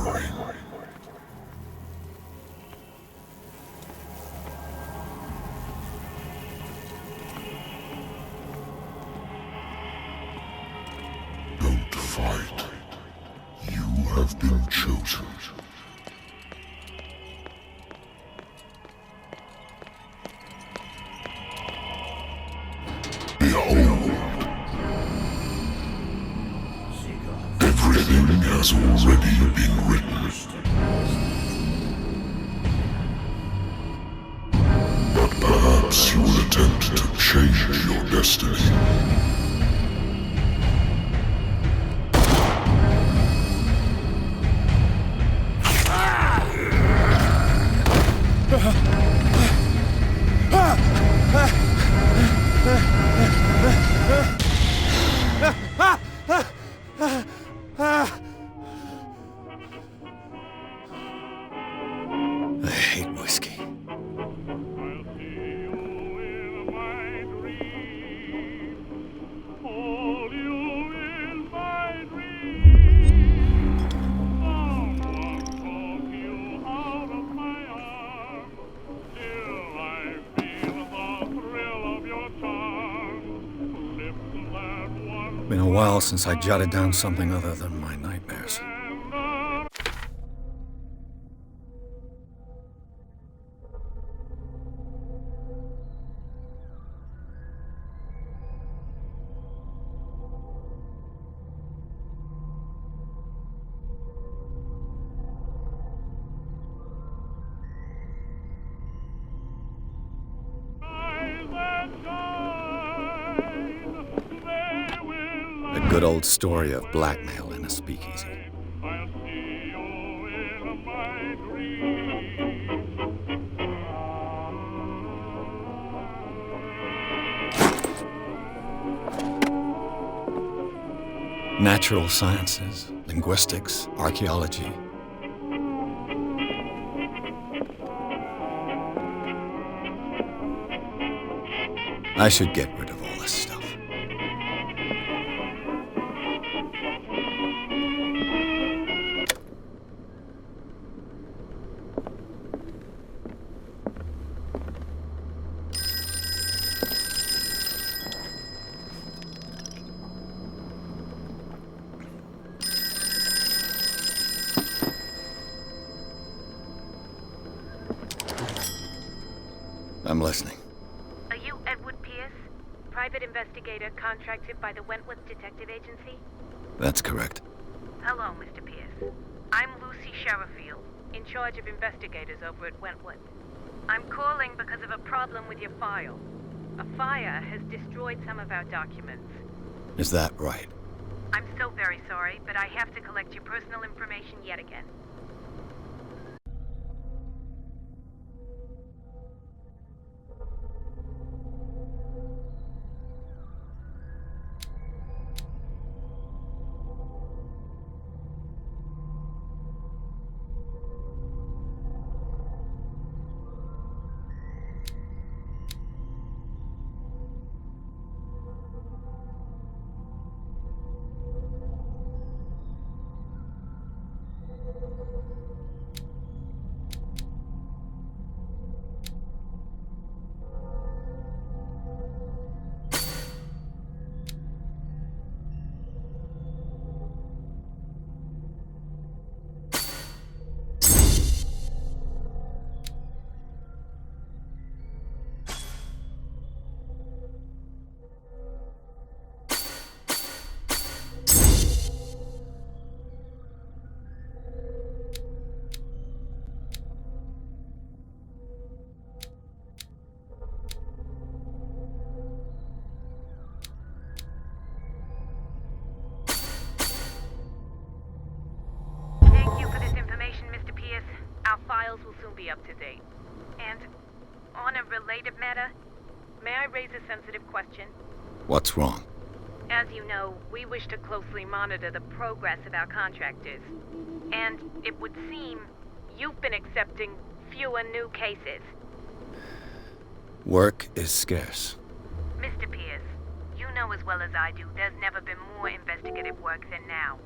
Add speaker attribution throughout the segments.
Speaker 1: suffering. Don't fight. You have been chosen. Behold. Everything has already been written. But perhaps you will attempt to change your destiny.
Speaker 2: I hate whiskey. Been a while since I jotted down something other than my nightmares. A good old story of blackmail in a speakeasy. Natural sciences, linguistics, archaeology. I should get rid of all this stuff. I'm listening.
Speaker 3: Are you Edward Pierce, private investigator contracted by the Wentworth Detective Agency?
Speaker 2: That's correct.
Speaker 3: Hello, Mr. Pierce. I'm Lucy Sherifield, in charge of investigators over at Wentworth. I'm calling because of a problem with your file. A fire has destroyed some of our documents.
Speaker 2: Is that right?
Speaker 3: I'm so very sorry, but I have to collect your personal information yet again. Our files will soon be up to date. And on a related matter, may I raise a sensitive question?
Speaker 2: What's wrong?
Speaker 3: As you know, we wish to closely monitor the progress of our contractors. And it would seem you've been accepting fewer new cases.
Speaker 2: Work is scarce.
Speaker 3: Mr. Pierce, you know as well as I do there's never been more investigative work than now.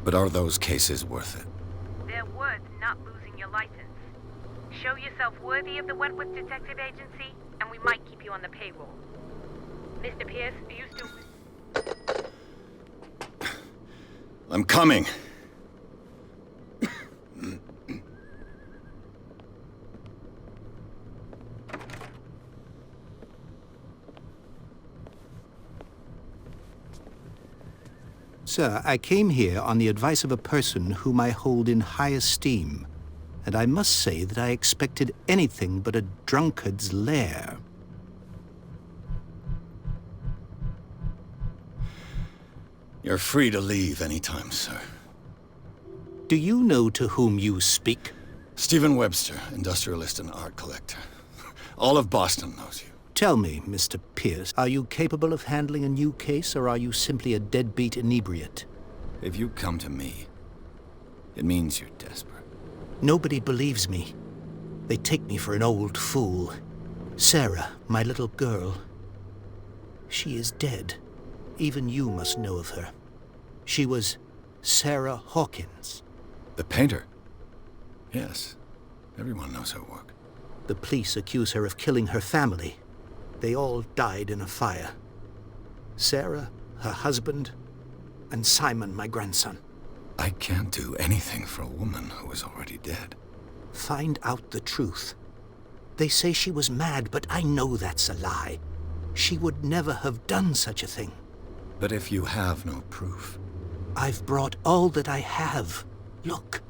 Speaker 2: But are those cases worth it?
Speaker 3: They're worth not losing your license. Show yourself worthy of the Wentworth Detective Agency, and we might keep you on the payroll. Mr. Pierce, are you still...
Speaker 2: I'm coming.
Speaker 4: Sir, I came here on the advice of a person whom I hold in high esteem, and I must say that I expected anything but a drunkard's lair.
Speaker 2: You're free to leave anytime, sir.
Speaker 4: Do you know to whom you speak?
Speaker 2: Stephen Webster, industrialist and art collector. All of Boston knows you.
Speaker 4: Tell me, Mr. Pierce, are you capable of handling a new case, or are you simply a deadbeat inebriate?
Speaker 2: If you come to me, it means you're desperate.
Speaker 4: Nobody believes me. They take me for an old fool. Sarah, my little girl, she is dead. Even you must know of her. She was Sarah Hawkins.
Speaker 2: The painter? Yes. Everyone knows her work.
Speaker 4: The police accuse her of killing her family. They all died in a fire. Sarah, her husband, and Simon, my grandson.
Speaker 2: I can't do anything for a woman who is already dead.
Speaker 4: Find out the truth. They say she was mad, but I know that's a lie. She would never have done such a thing.
Speaker 2: But if you have no proof...
Speaker 4: I've brought all that I have. Look.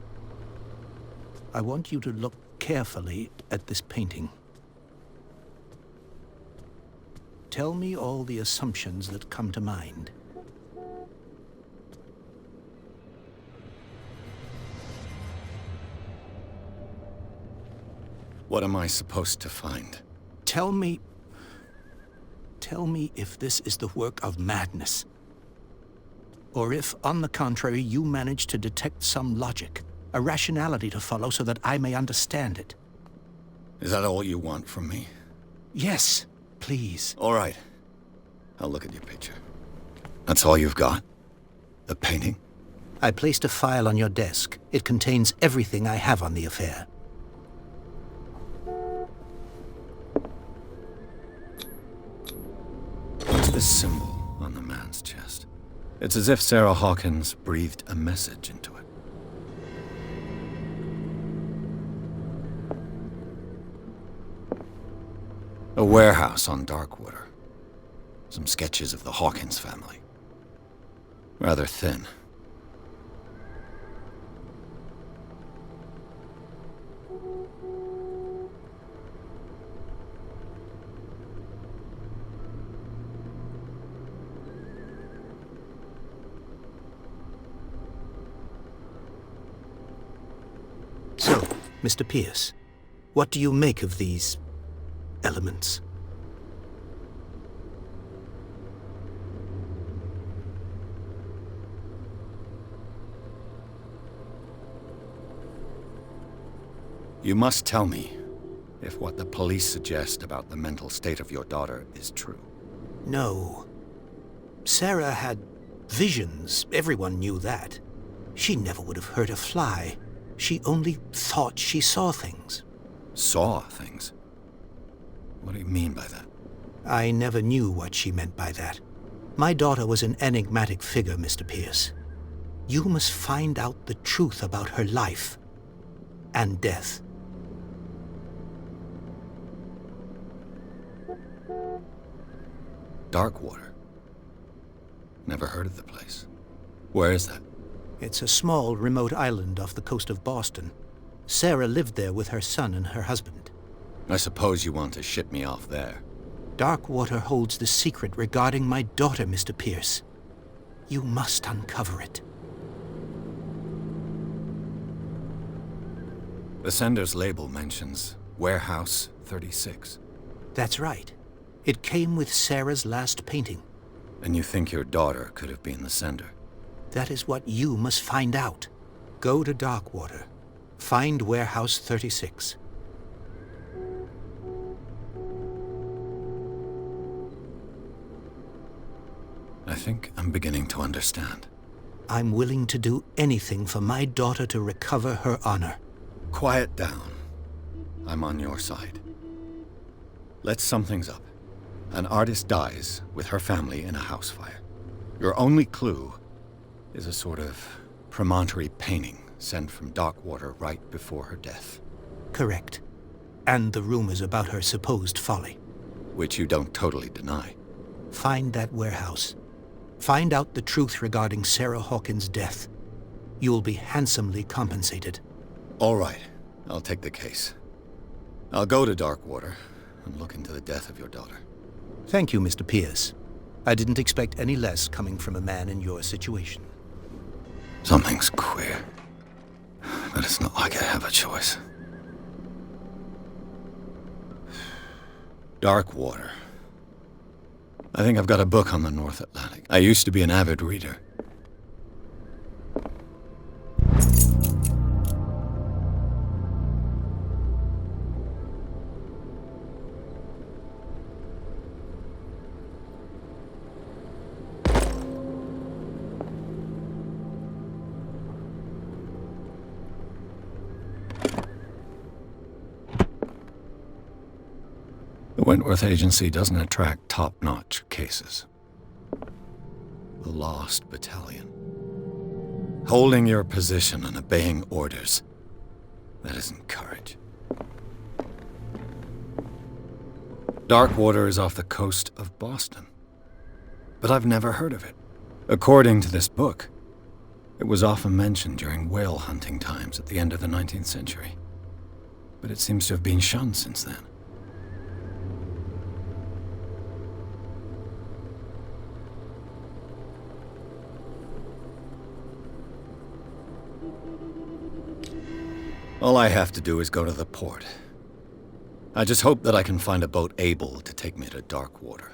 Speaker 4: I want you to look carefully at this painting. Tell me all the assumptions that come to mind.
Speaker 2: What am I supposed to find?
Speaker 4: Tell me if this is the work of madness. Or if, on the contrary, you manage to detect some logic, a rationality to follow so that I may understand it.
Speaker 2: Is that all you want from me?
Speaker 4: Yes, please.
Speaker 2: All right. I'll look at your picture. That's all you've got? The painting?
Speaker 4: I placed a file on your desk. It contains everything I have on the affair.
Speaker 2: What's this symbol on the man's chest? It's as if Sarah Hawkins breathed a message into it. A warehouse on Darkwater. Some sketches of the Hawkins family. Rather thin.
Speaker 4: So, Mr. Pierce, what do you make of these elements?
Speaker 2: You must tell me if what the police suggest about the mental state of your daughter is true.
Speaker 4: No. Sarah had visions. Everyone knew that. She never would have hurt a fly. She only thought she saw things.
Speaker 2: Saw things? What do you mean by that?
Speaker 4: I never knew what she meant by that. My daughter was an enigmatic figure, Mr. Pierce. You must find out the truth about her life and death.
Speaker 2: Darkwater? Never heard of the place. Where is that?
Speaker 4: It's a small, remote island off the coast of Boston. Sarah lived there with her son and her husband.
Speaker 2: I suppose you want to ship me off there.
Speaker 4: Darkwater holds the secret regarding my daughter, Mr. Pierce. You must uncover it.
Speaker 2: The sender's label mentions Warehouse 36.
Speaker 4: That's right. It came with Sarah's last painting.
Speaker 2: And you think your daughter could have been the sender?
Speaker 4: That is what you must find out. Go to Darkwater. Find Warehouse 36.
Speaker 2: I think I'm beginning to understand.
Speaker 4: I'm willing to do anything for my daughter to recover her honor.
Speaker 2: Quiet down. I'm on your side. Let's sum things up. An artist dies with her family in a house fire. Your only clue is a sort of promontory painting sent from Darkwater right before her death.
Speaker 4: Correct. And the rumors about her supposed folly.
Speaker 2: Which you don't totally deny.
Speaker 4: Find that warehouse. Find out the truth regarding Sarah Hawkins' death. You will be handsomely compensated.
Speaker 2: All right. I'll take the case. I'll go to Darkwater and look into the death of your daughter.
Speaker 4: Thank you, Mr. Pierce. I didn't expect any less coming from a man in your situation.
Speaker 2: Something's queer. But it's not like I have a choice. Darkwater. I think I've got a book on the North Atlantic. I used to be an avid reader. The Wentworth Agency doesn't attract top-notch cases. The Lost Battalion. Holding your position and obeying orders. That isn't courage. Darkwater is off the coast of Boston. But I've never heard of it. According to this book, it was often mentioned during whale hunting times at the end of the 19th century. But it seems to have been shunned since then. All I have to do is go to the port. I just hope that I can find a boat able to take me to Darkwater.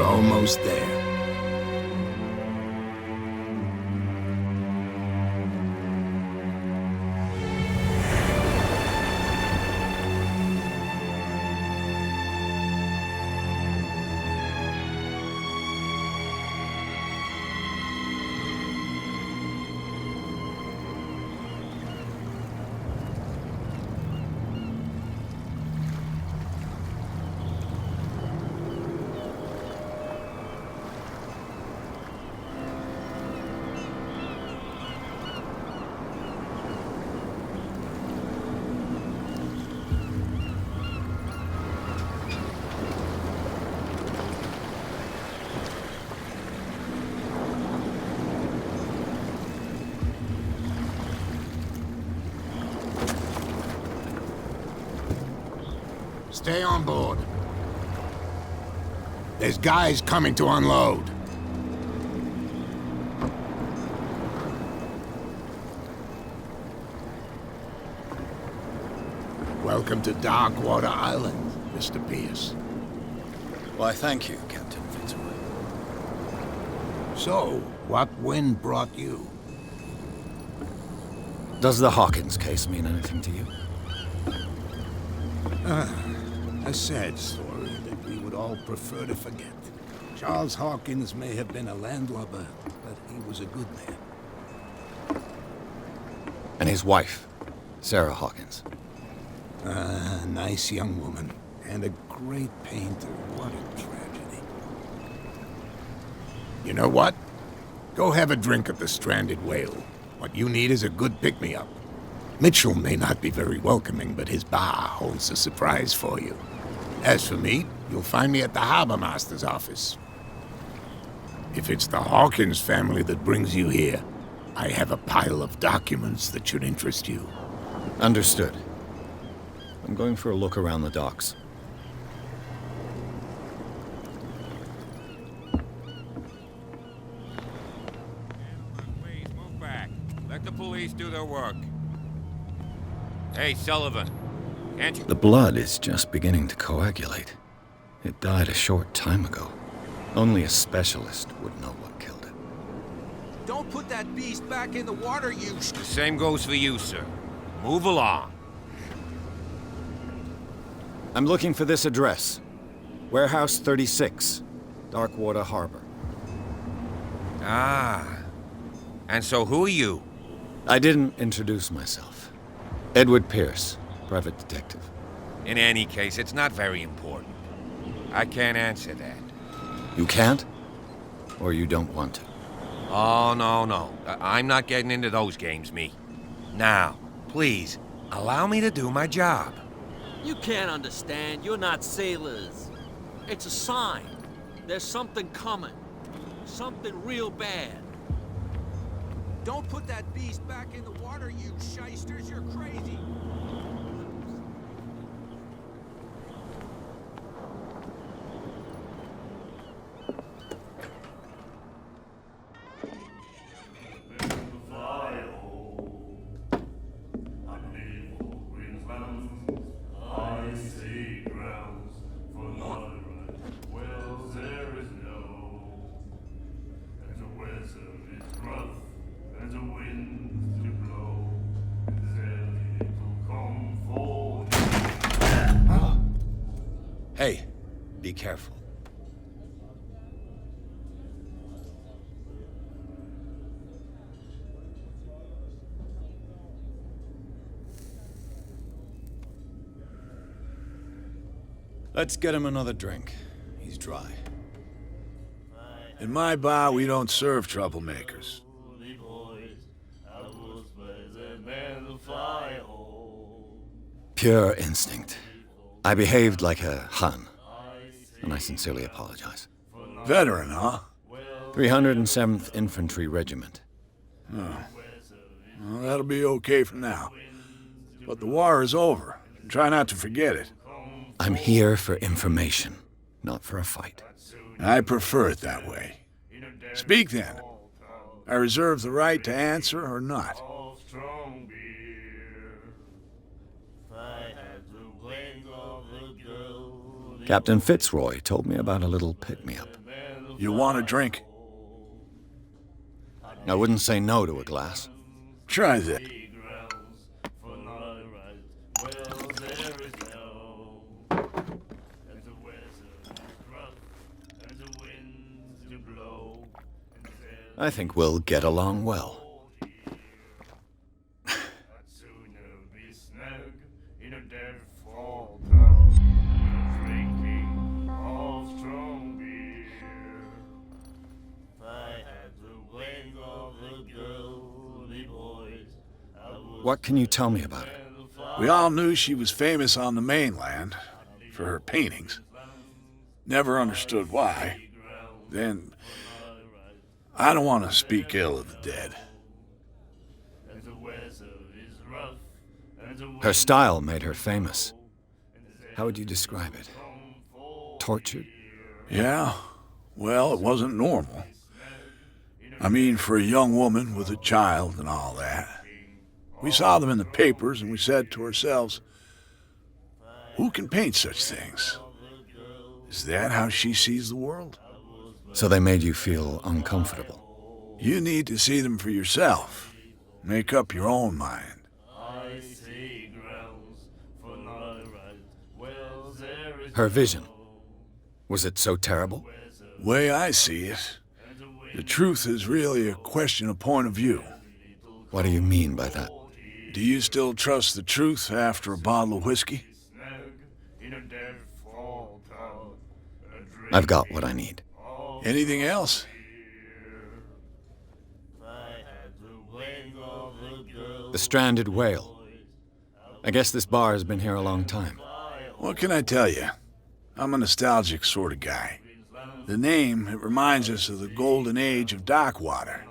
Speaker 5: Almost there. Stay on board. There's guys coming to unload. Welcome to Darkwater Island, Mr. Pierce.
Speaker 2: Why, thank you, Captain Fitzroy.
Speaker 5: So, what wind brought you?
Speaker 2: Does the Hawkins case mean anything to you?
Speaker 5: A sad story that we would all prefer to forget. Charles Hawkins may have been a landlubber, but he was a good man.
Speaker 2: And his wife, Sarah Hawkins.
Speaker 5: Nice young woman. And a great painter. What a tragedy. You know what? Go have a drink at the Stranded Whale. What you need is a good pick-me-up. Mitchell may not be very welcoming, but his bar holds a surprise for you. As for me, you'll find me at the Harbor Master's office. If it's the Hawkins family that brings you here, I have a pile of documents that should interest you.
Speaker 2: Understood. I'm going for a look around the docks.
Speaker 6: Please, move back. Let the police do their work. Hey, Sullivan. Can't you...
Speaker 2: The blood is just beginning to coagulate. It died a short time ago. Only a specialist would know what killed it.
Speaker 7: Don't put that beast back in the water, you
Speaker 6: The same goes for you, sir. Move along.
Speaker 2: I'm looking for this address. Warehouse 36, Darkwater Harbor.
Speaker 6: Ah. And so who are you?
Speaker 2: I didn't introduce myself. Edward Pierce, private detective.
Speaker 6: In any case, it's not very important. I can't answer that.
Speaker 2: You can't? Or you don't want to?
Speaker 6: Oh, no. I'm not getting into those games, me. Now, please, allow me to do my job.
Speaker 8: You can't understand. You're not sailors. It's a sign. There's something coming. Something real bad.
Speaker 7: Don't put that beast back in the water, you shysters. You're crazy.
Speaker 2: Hey, be careful. Let's get him another drink. He's dry.
Speaker 9: In my bar, we don't serve troublemakers.
Speaker 2: Pure instinct. I behaved like a Hun, and I sincerely apologize.
Speaker 9: Veteran, huh?
Speaker 2: 307th Infantry Regiment.
Speaker 9: Well, that'll be okay for now. But the war is over. Try not to forget it.
Speaker 2: I'm here for information, not for a fight.
Speaker 9: I prefer it that way. Speak then. I reserve the right to answer or not.
Speaker 2: Captain Fitzroy told me about a little pick-me-up.
Speaker 9: You want a drink?
Speaker 2: I wouldn't say no to a glass.
Speaker 9: Try this.
Speaker 2: I think we'll get along well. What can you tell me about her?
Speaker 9: We all knew she was famous on the mainland for her paintings. Never understood why. Then, I don't want to speak ill of the dead.
Speaker 2: Her style made her famous. How would you describe it? Tortured?
Speaker 9: Yeah, well, it wasn't normal. I mean, for a young woman with a child and all that. We saw them in the papers and we said to ourselves, who can paint such things? Is that how she sees the world?
Speaker 2: So they made you feel uncomfortable?
Speaker 9: You need to see them for yourself. Make up your own mind.
Speaker 2: Her vision. Was it so terrible?
Speaker 9: Way I see it, the truth is really a question of point of view.
Speaker 2: What do you mean by that?
Speaker 9: Do you still trust the truth after a bottle of whiskey?
Speaker 2: I've got what I need.
Speaker 9: Anything else?
Speaker 2: The stranded whale. I guess this bar has been here a long time.
Speaker 9: What can I tell you? I'm a nostalgic sort of guy. The name, it reminds us of the golden age of dock water,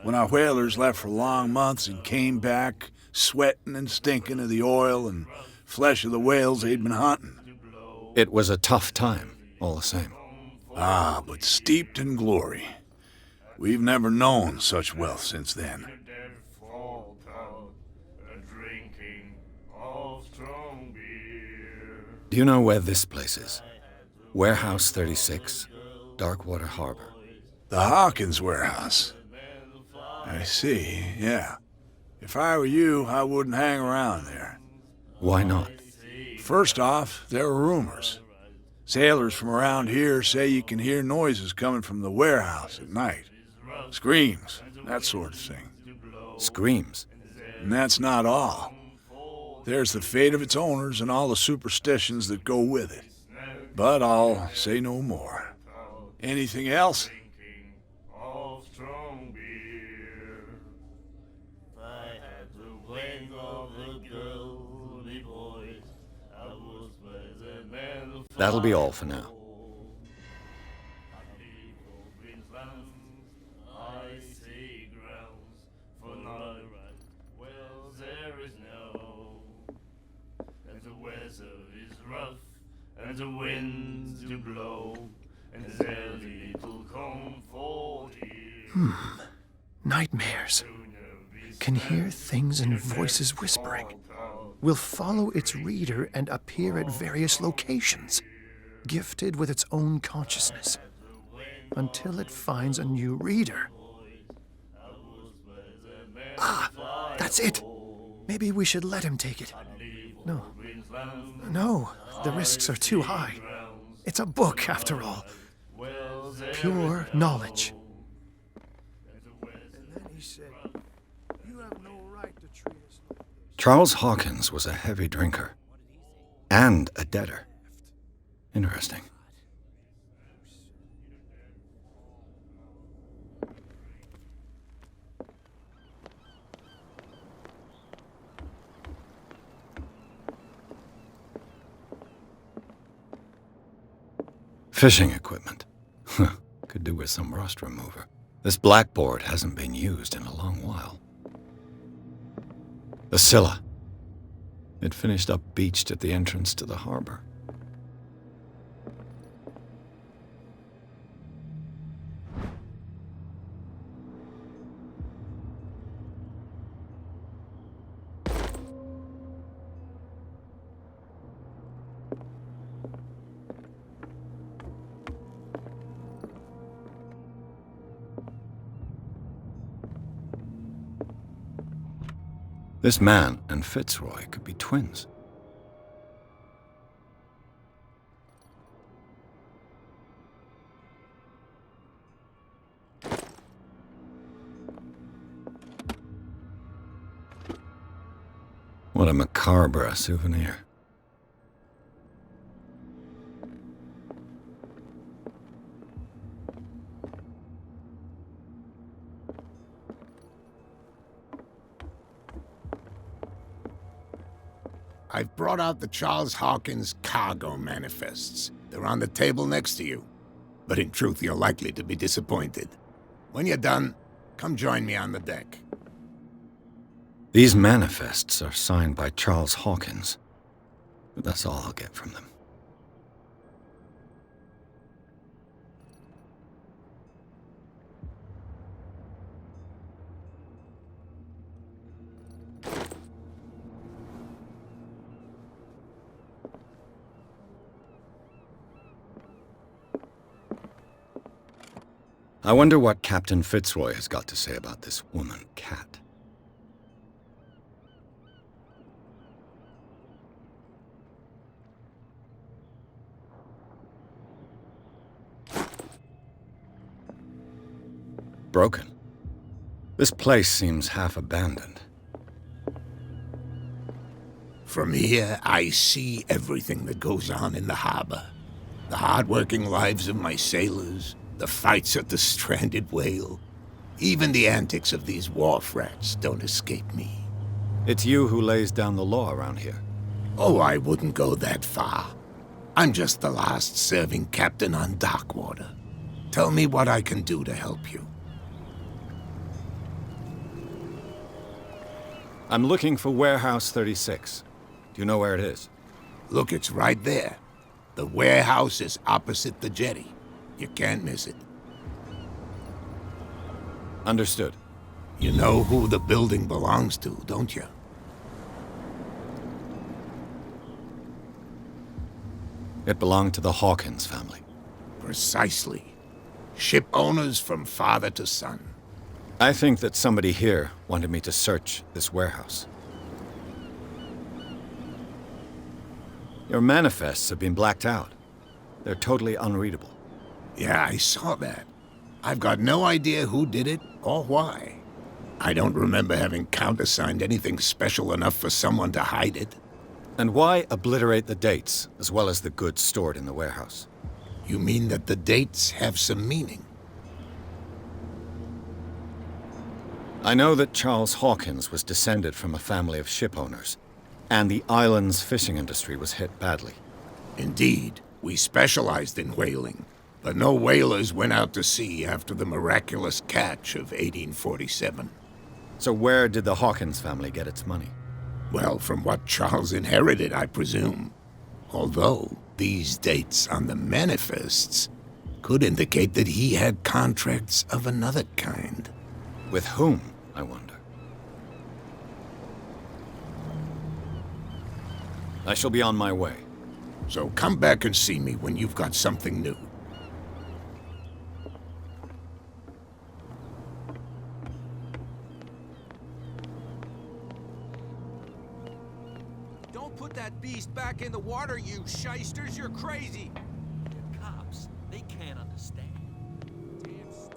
Speaker 9: when our whalers left for long months and came back sweating and stinking of the oil and flesh of the whales they'd been hunting.
Speaker 2: It was a tough time, all the same.
Speaker 9: Ah, but steeped in glory. We've never known such wealth since then.
Speaker 2: Do you know where this place is? Warehouse 36, Darkwater Harbor.
Speaker 9: The Hawkins warehouse. I see, yeah. If I were you, I wouldn't hang around there.
Speaker 2: Why not?
Speaker 9: First off, there are rumors. Sailors from around here say you can hear noises coming from the warehouse at night. Screams, that sort of thing.
Speaker 2: Screams?
Speaker 9: And that's not all. There's the fate of its owners and all the superstitions that go with it. But I'll say no more. Anything else?
Speaker 2: That'll be all for now.
Speaker 10: And the winds do blow, and there's little comfort here.
Speaker 11: Nightmares. Can hear things and voices whispering. Will follow its reader and appear at various locations, gifted with its own consciousness, until it finds a new reader. Ah, that's it. Maybe we should let him take it. No, the risks are too high. It's a book, after all. Pure knowledge.
Speaker 2: Charles Hawkins was a heavy drinker. And a debtor. Interesting. Fishing equipment. Could do with some rust remover. This blackboard hasn't been used in a long while. The Scylla. It finished up beached at the entrance to the harbor. This man and Fitzroy could be twins. What a macabre souvenir.
Speaker 5: I've brought out the Charles Hawkins cargo manifests. They're on the table next to you. But in truth, you're likely to be disappointed. When you're done, come join me on the deck.
Speaker 2: These manifests are signed by Charles Hawkins. But that's all I'll get from them. I wonder what Captain Fitzroy has got to say about this woman, Cat. Broken. This place seems half abandoned.
Speaker 5: From here, I see everything that goes on in the harbor. The hard-working lives of my sailors, the fights at the stranded whale. Even the antics of these wharf rats don't escape me.
Speaker 2: It's you who lays down the law around here.
Speaker 5: Oh, I wouldn't go that far. I'm just the last serving captain on Darkwater. Tell me what I can do to help you.
Speaker 2: I'm looking for Warehouse 36. Do you know where it is?
Speaker 5: Look, it's right there. The warehouse is opposite the jetty. You can't miss it.
Speaker 2: Understood.
Speaker 5: You know who the building belongs to, don't you?
Speaker 2: It belonged to the Hawkins family.
Speaker 5: Precisely. Ship owners from father to son.
Speaker 2: I think that somebody here wanted me to search this warehouse. Your manifests have been blacked out. They're totally unreadable.
Speaker 5: Yeah, I saw that. I've got no idea who did it or why. I don't remember having countersigned anything special enough for someone to hide it.
Speaker 2: And why obliterate the dates, as well as the goods stored in the warehouse?
Speaker 5: You mean that the dates have some meaning?
Speaker 2: I know that Charles Hawkins was descended from a family of ship owners, and the island's fishing industry was hit badly.
Speaker 5: Indeed, we specialized in whaling, but no whalers went out to sea after the miraculous catch of 1847.
Speaker 2: So where did the Hawkins family get its money?
Speaker 5: Well, from what Charles inherited, I presume. Although, these dates on the manifests could indicate that he had contracts of another kind.
Speaker 2: With whom, I wonder? I shall be on my way.
Speaker 5: So come back and see me when you've got something new.
Speaker 7: Don't put that beast back in the water, you shysters! You're crazy!
Speaker 8: The cops, they can't understand.
Speaker 7: Damn stupid idiots.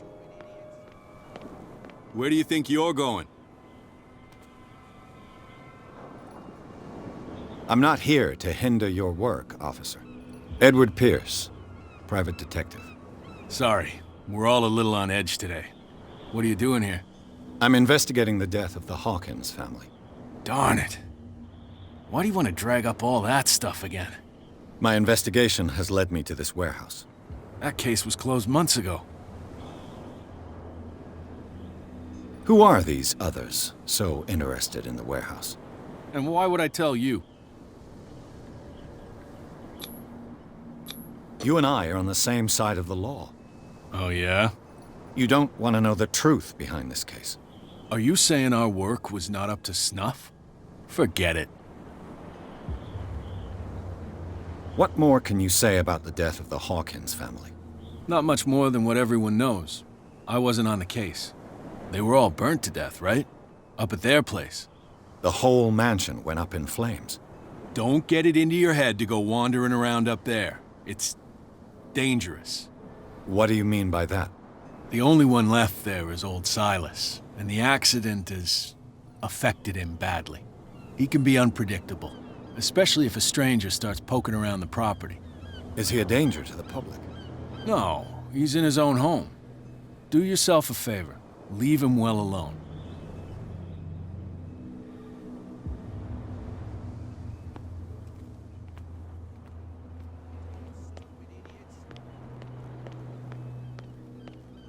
Speaker 12: Where do you think you're going?
Speaker 2: I'm not here to hinder your work, officer. Edward Pierce, private detective.
Speaker 12: Sorry, we're all a little on edge today. What are you doing here?
Speaker 2: I'm investigating the death of the Hawkins family.
Speaker 12: Darn it. Why do you want to drag up all that stuff again?
Speaker 2: My investigation has led me to this warehouse.
Speaker 12: That case was closed months ago.
Speaker 2: Who are these others so interested in the warehouse?
Speaker 12: And why would I tell you?
Speaker 2: You and I are on the same side of the law.
Speaker 12: Oh, yeah?
Speaker 2: You don't want to know the truth behind this case.
Speaker 12: Are you saying our work was not up to snuff? Forget it.
Speaker 2: What more can you say about the death of the Hawkins family?
Speaker 12: Not much more than what everyone knows. I wasn't on the case. They were all burnt to death, right? Up at their place.
Speaker 2: The whole mansion went up in flames.
Speaker 12: Don't get it into your head to go wandering around up there. It's dangerous.
Speaker 2: What do you mean by that?
Speaker 12: The only one left there is old Silas, and the accident has affected him badly. He can be unpredictable, especially if a stranger starts poking around the property.
Speaker 2: Is he a danger to the public?
Speaker 12: No, he's in his own home. Do yourself a favor. Leave him well alone.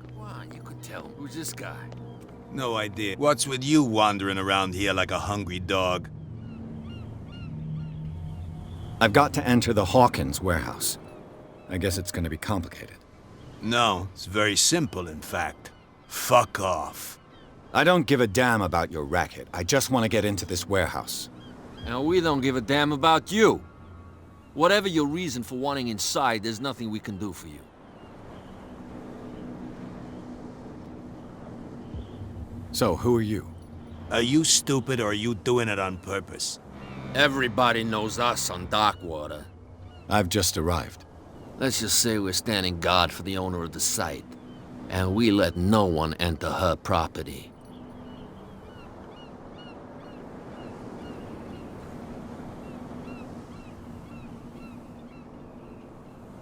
Speaker 8: Come on, you could tell. Who's this guy?
Speaker 13: No idea. What's with you wandering around here like a hungry dog?
Speaker 2: I've got to enter the Hawkins warehouse. I guess it's gonna be complicated.
Speaker 13: No, it's very simple, in fact. Fuck off.
Speaker 2: I don't give a damn about your racket. I just want to get into this warehouse.
Speaker 8: And we don't give a damn about you. Whatever your reason for wanting inside, there's nothing we can do for you.
Speaker 2: So, who are you?
Speaker 13: Are you stupid or are you doing it on purpose?
Speaker 8: Everybody knows us on Darkwater.
Speaker 2: I've just arrived.
Speaker 8: Let's just say we're standing guard for the owner of the site. And we let no one enter her property.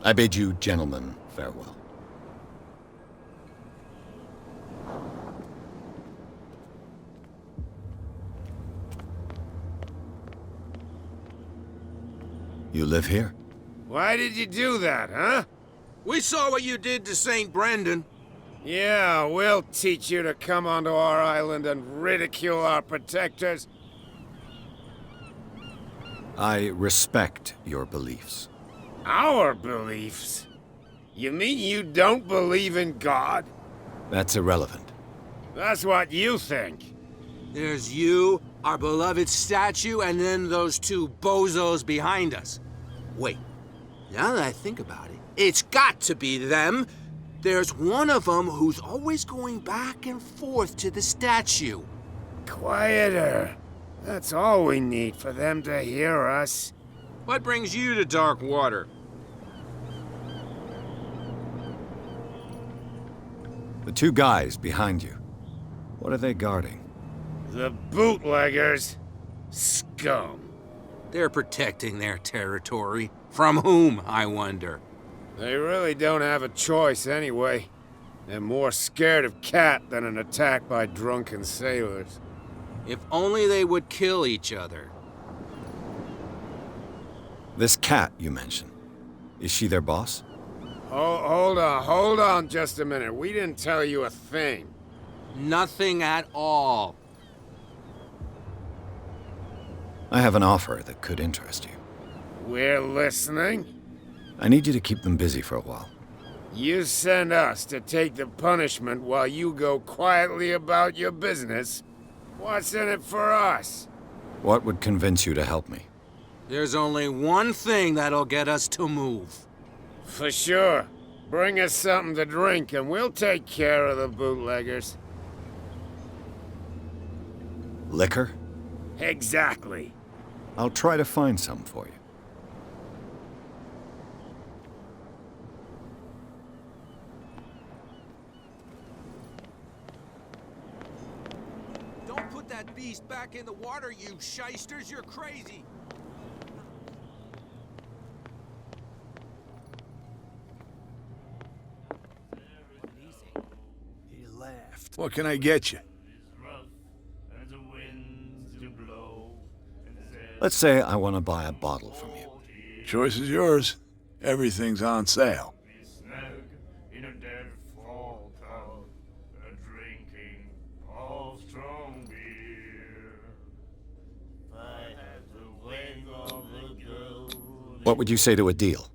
Speaker 2: I bid you gentlemen farewell. You live here?
Speaker 5: Why did you do that, huh?
Speaker 7: We saw what you did to St. Brendan.
Speaker 5: Yeah, we'll teach you to come onto our island and ridicule our protectors.
Speaker 2: I respect your beliefs.
Speaker 5: Our beliefs? You mean you don't believe in God?
Speaker 2: That's irrelevant.
Speaker 5: That's what you think.
Speaker 7: There's you, our beloved statue, and then those two bozos behind us. Wait, now that I think about it, it's got to be them. There's one of them who's always going back and forth to the statue.
Speaker 5: Quieter. That's all we need for them to hear us.
Speaker 7: What brings you to Darkwater?
Speaker 2: The two guys behind you. What are they guarding?
Speaker 5: The bootleggers. Scum.
Speaker 7: They're protecting their territory. From whom, I wonder?
Speaker 5: They really don't have a choice anyway. They're more scared of Cat than an attack by drunken sailors.
Speaker 7: If only they would kill each other.
Speaker 2: This Cat you mentioned, is she their boss?
Speaker 5: Oh, hold on just a minute. We didn't tell you a thing.
Speaker 7: Nothing at all.
Speaker 2: I have an offer that could interest you.
Speaker 5: We're listening.
Speaker 2: I need you to keep them busy for a while.
Speaker 5: You send us to take the punishment while you go quietly about your business. What's in it for us?
Speaker 2: What would convince you to help me?
Speaker 7: There's only one thing that'll get us to move.
Speaker 5: For sure. Bring us something to drink and we'll take care of the bootleggers.
Speaker 2: Liquor?
Speaker 5: Exactly.
Speaker 2: I'll try to find some for you.
Speaker 7: Don't put that beast back in the water, you shysters. You're crazy.
Speaker 11: He laughed.
Speaker 9: What can I get you?
Speaker 2: Let's say I want to buy a bottle from you.
Speaker 9: Choice is yours. Everything's on sale.
Speaker 2: What would you say to a deal?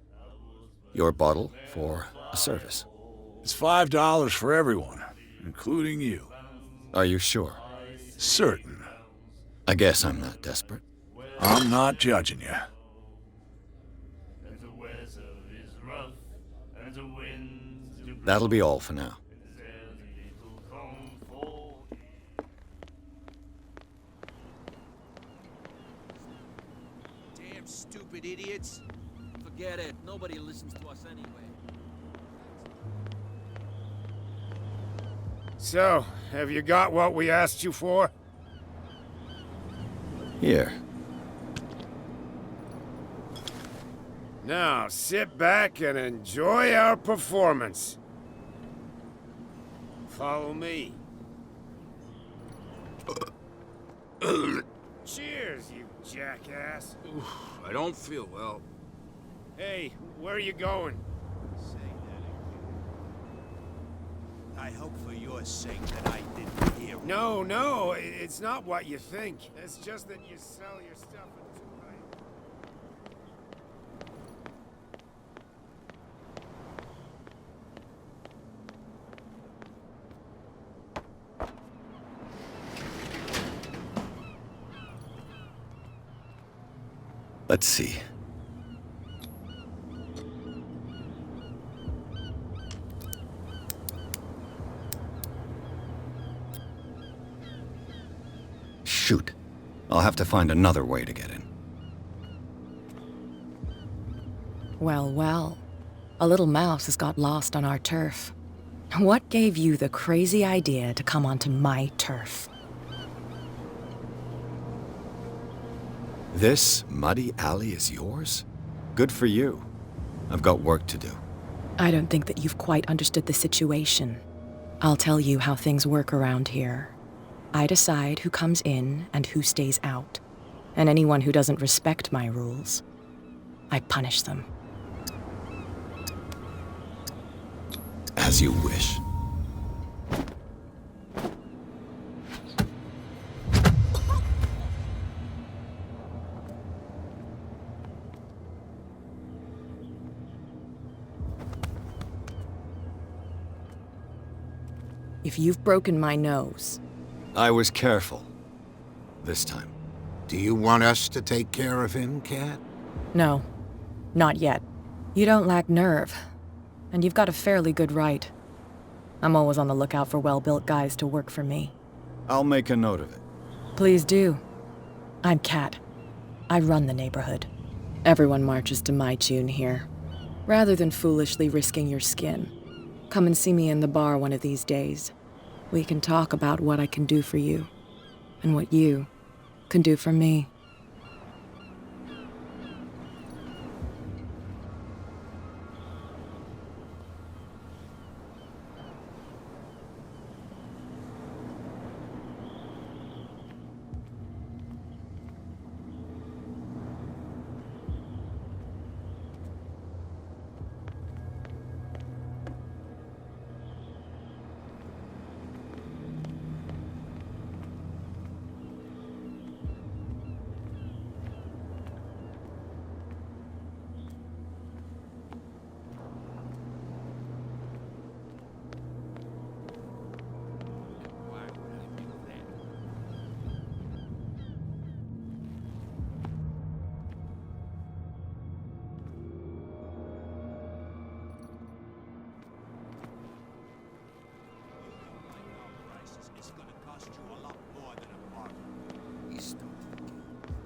Speaker 2: Your bottle for a service.
Speaker 9: It's $5 for everyone, including you.
Speaker 2: Are you sure?
Speaker 9: Certain.
Speaker 2: I guess I'm not desperate.
Speaker 9: I'm not judging you.
Speaker 2: That'll be all for now.
Speaker 7: Damn stupid idiots.
Speaker 8: Forget it. Nobody listens to us anyway.
Speaker 5: So, have you got what we asked you for?
Speaker 2: Here.
Speaker 5: Now, sit back and enjoy our performance. Follow me. Cheers, you jackass.
Speaker 7: I don't feel well.
Speaker 5: Hey, where are you going?
Speaker 13: I hope for your sake that I didn't hear.
Speaker 5: No, it's not what you think. It's just that you sell your stuff at too high.
Speaker 2: Let's see. Shoot. I'll have to find another way to get in.
Speaker 14: Well, well. A little mouse has got lost on our turf. What gave you the crazy idea to come onto my turf?
Speaker 2: This muddy alley is yours? Good for you. I've got work to do.
Speaker 14: I don't think that you've quite understood the situation. I'll tell you how things work around here. I decide who comes in and who stays out. And anyone who doesn't respect my rules, I punish them.
Speaker 2: As you wish.
Speaker 14: If you've broken my nose...
Speaker 2: I was careful. This time.
Speaker 5: Do you want us to take care of him, Cat?
Speaker 14: No. Not yet. You don't lack nerve. And you've got a fairly good right. I'm always on the lookout for well-built guys to work for me.
Speaker 2: I'll make a note of it.
Speaker 14: Please do. I'm Cat. I run the neighborhood. Everyone marches to my tune here. Rather than foolishly risking your skin, come and see me in the bar one of these days. We can talk about what I can do for you, and what you can do for me.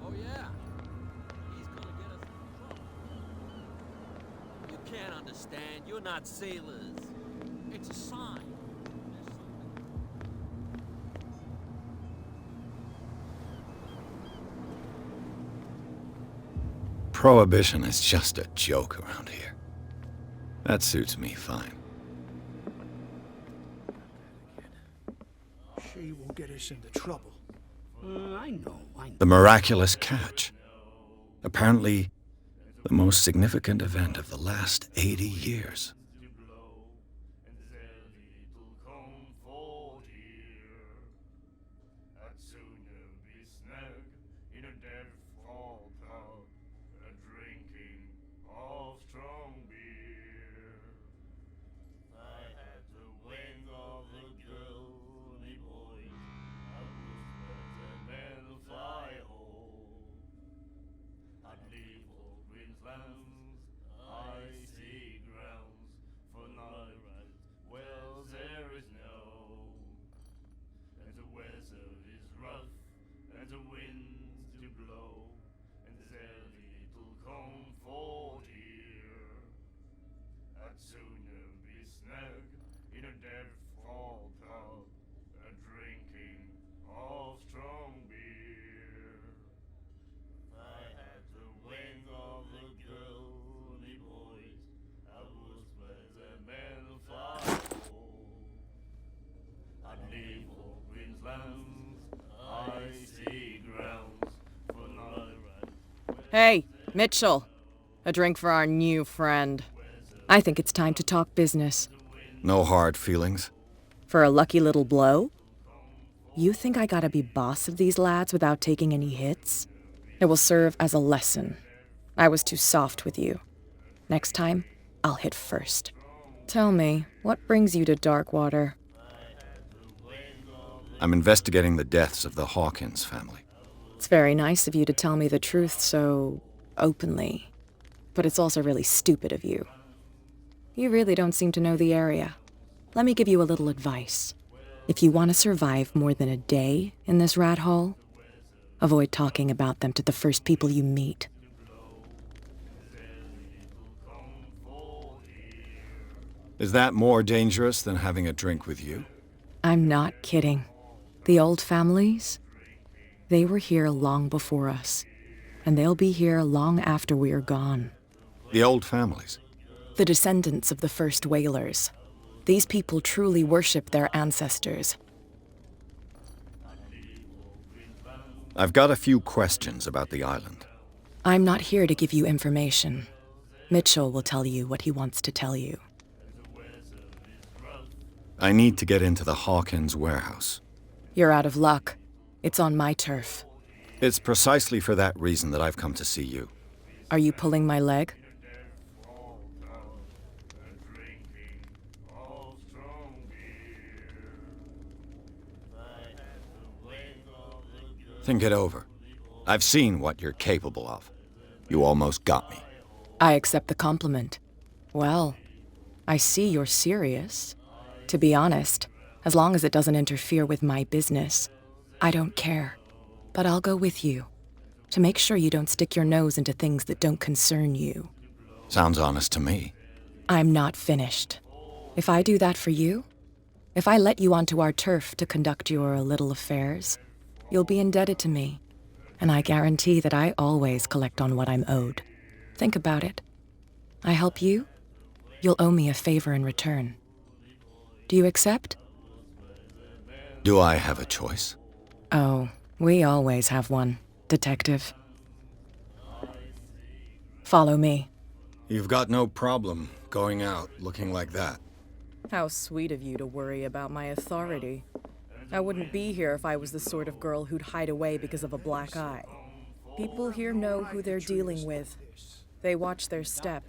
Speaker 8: Oh, yeah. He's gonna get us in trouble. You can't understand. You're not sailors. It's a sign.
Speaker 2: Prohibition is just a joke around here. That suits me fine.
Speaker 4: She will get us into trouble.
Speaker 13: I know.
Speaker 2: The miraculous catch. Apparently, the most significant event of the last 80 years.
Speaker 14: Hey, Mitchell. A drink for our new friend. I think it's time to talk business.
Speaker 2: No hard feelings.
Speaker 14: For a lucky little blow? You think I gotta be boss of these lads without taking any hits? It will serve as a lesson. I was too soft with you. Next time, I'll hit first. Tell me, what brings you to Darkwater?
Speaker 2: I'm investigating the deaths of the Hawkins family.
Speaker 14: It's very nice of you to tell me the truth so openly, but it's also really stupid of you. You really don't seem to know the area. Let me give you a little advice. If you want to survive more than a day in this rat hole, avoid talking about them to the first people you meet.
Speaker 2: Is that more dangerous than having a drink with you?
Speaker 14: I'm not kidding. The old families, they were here long before us, and they'll be here long after we are gone.
Speaker 2: The old families?
Speaker 14: The descendants of the first whalers. These people truly worship their ancestors.
Speaker 2: I've got a few questions about the island.
Speaker 14: I'm not here to give you information. Mitchell will tell you what he wants to tell you.
Speaker 2: I need to get into the Hawkins warehouse.
Speaker 14: You're out of luck. It's on my turf.
Speaker 2: It's precisely for that reason that I've come to see you.
Speaker 14: Are you pulling my leg?
Speaker 2: Think it over. I've seen what you're capable of. You almost got me.
Speaker 14: I accept the compliment. Well, I see you're serious. To be honest, as long as it doesn't interfere with my business, I don't care. But I'll go with you, to make sure you don't stick your nose into things that don't concern you.
Speaker 2: Sounds honest to me.
Speaker 14: I'm not finished. If I do that for you, if I let you onto our turf to conduct your little affairs, you'll be indebted to me, and I guarantee that I always collect on what I'm owed. Think about it. I help you, you'll owe me a favor in return. Do you accept?
Speaker 2: Do I have a choice?
Speaker 14: Oh, we always have one, Detective. Follow me.
Speaker 2: You've got no problem going out looking like that.
Speaker 14: How sweet of you to worry about my authority. I wouldn't be here if I was the sort of girl who'd hide away because of a black eye. People here know who they're dealing with. They watch their step.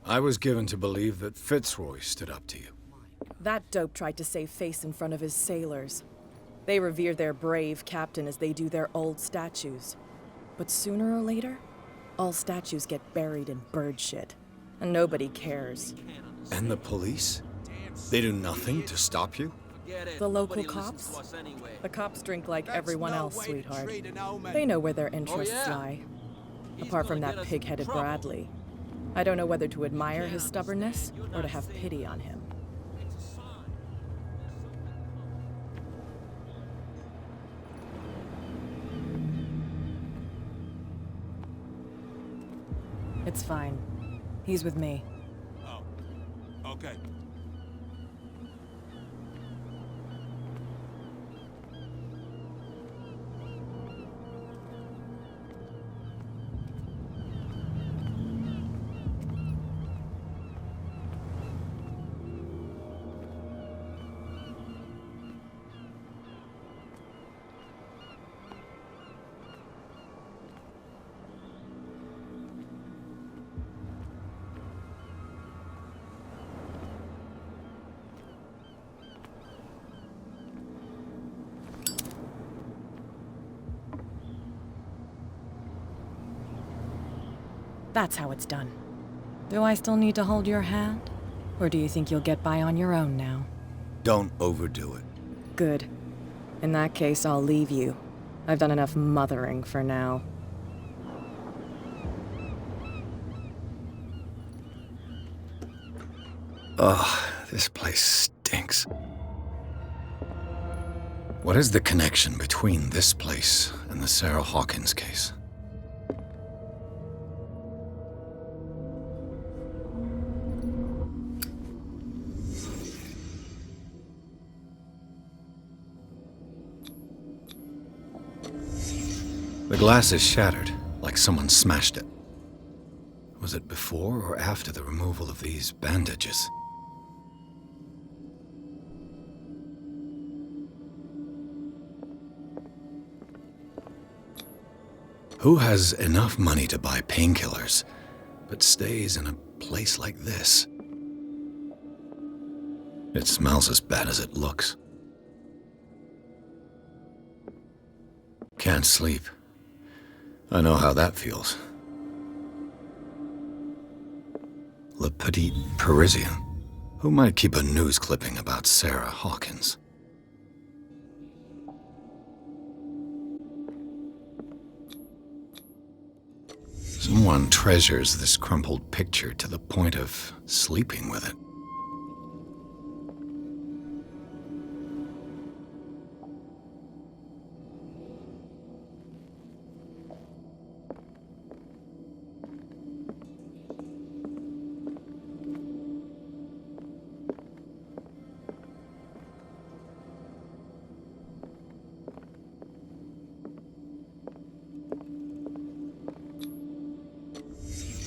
Speaker 2: I was given to believe that Fitzroy stood up to you.
Speaker 14: That dope tried to save face in front of his sailors. They revere their brave captain as they do their old statues. But sooner or later, all statues get buried in bird shit, and nobody cares.
Speaker 2: And the police? They do nothing to stop you?
Speaker 14: The local cops? The cops drink like everyone else, sweetheart. They know where their interests lie. Apart from that pig-headed Bradley. I don't know whether to admire his stubbornness or to have pity on him. It's fine. He's with me.
Speaker 13: Oh, okay.
Speaker 14: That's how it's done. Do I still need to hold your hand? Or do you think you'll get by on your own now?
Speaker 2: Don't overdo it.
Speaker 14: Good. In that case, I'll leave you. I've done enough mothering for now.
Speaker 2: Ugh, this place stinks. What is the connection between this place and the Sarah Hawkins case? The glass is shattered, like someone smashed it. Was it before or after the removal of these bandages? Who has enough money to buy painkillers, but stays in a place like this? It smells as bad as it looks. Can't sleep. I know how that feels. Le Petit Parisien. Who might keep a news clipping about Sarah Hawkins? Someone treasures this crumpled picture to the point of sleeping with it.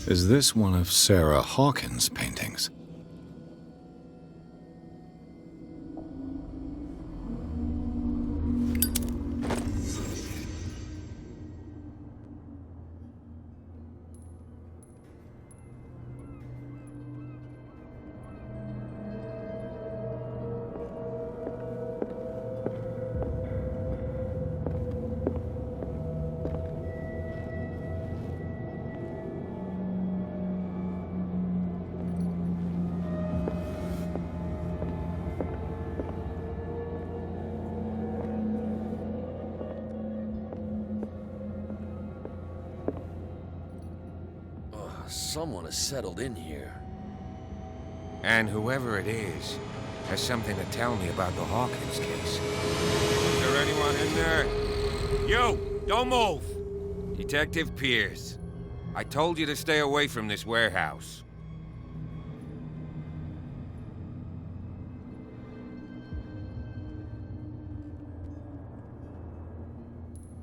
Speaker 2: Is this one of Sarah Hawkins' paintings?
Speaker 8: Someone has settled in here.
Speaker 6: And whoever it is has something to tell me about the Hawkins case. Is there anyone in there? You! Don't move! Detective Pierce. I told you to stay away from this warehouse.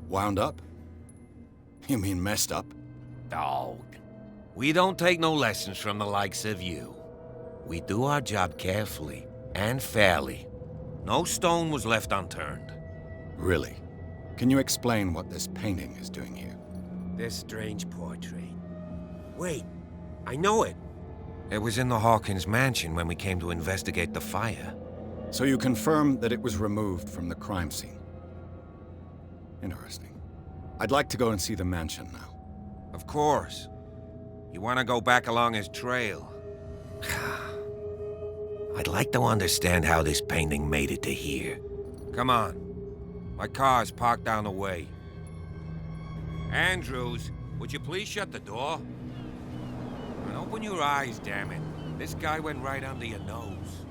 Speaker 2: Wound up? You mean messed up?
Speaker 6: Dog. We don't take no lessons from the likes of you. We do our job carefully and fairly. No stone was left unturned.
Speaker 2: Really? Can you explain what this painting is doing here?
Speaker 6: This strange portrait. Wait, I know it. It was in the Hawkins mansion when we came to investigate the fire.
Speaker 2: So you confirm that it was removed from the crime scene? Interesting. I'd like to go and see the mansion now.
Speaker 6: Of course. You want to go back along his trail? I'd like to understand how this painting made it to here. Come on. My car's parked down the way. Andrews, would you please shut the door? And open your eyes, damn it. This guy went right under your nose.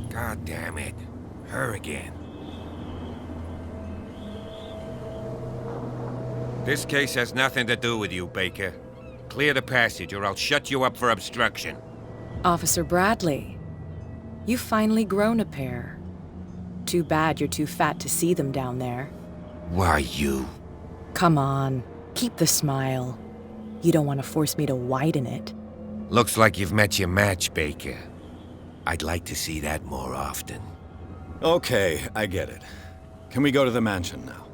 Speaker 6: God damn it. Her again. This case has nothing to do with you, Baker. Clear the passage or I'll shut you up for obstruction.
Speaker 14: Officer Bradley, you've finally grown a pair. Too bad you're too fat to see them down there.
Speaker 6: Why, you?
Speaker 14: Come on, keep the smile. You don't want to force me to widen it.
Speaker 6: Looks like you've met your match, Baker. I'd like to see that more often.
Speaker 2: Okay, I get it. Can we go to the mansion now?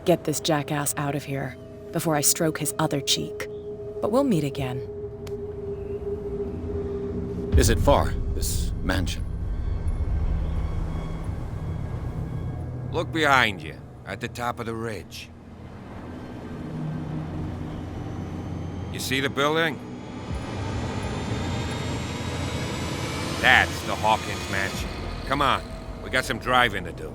Speaker 14: Get this jackass out of here before I stroke his other cheek. But we'll meet again.
Speaker 2: Is it far, this mansion?
Speaker 6: Look behind you, at the top of the ridge. You see the building? That's the Hawkins mansion. Come on, we got some driving to do.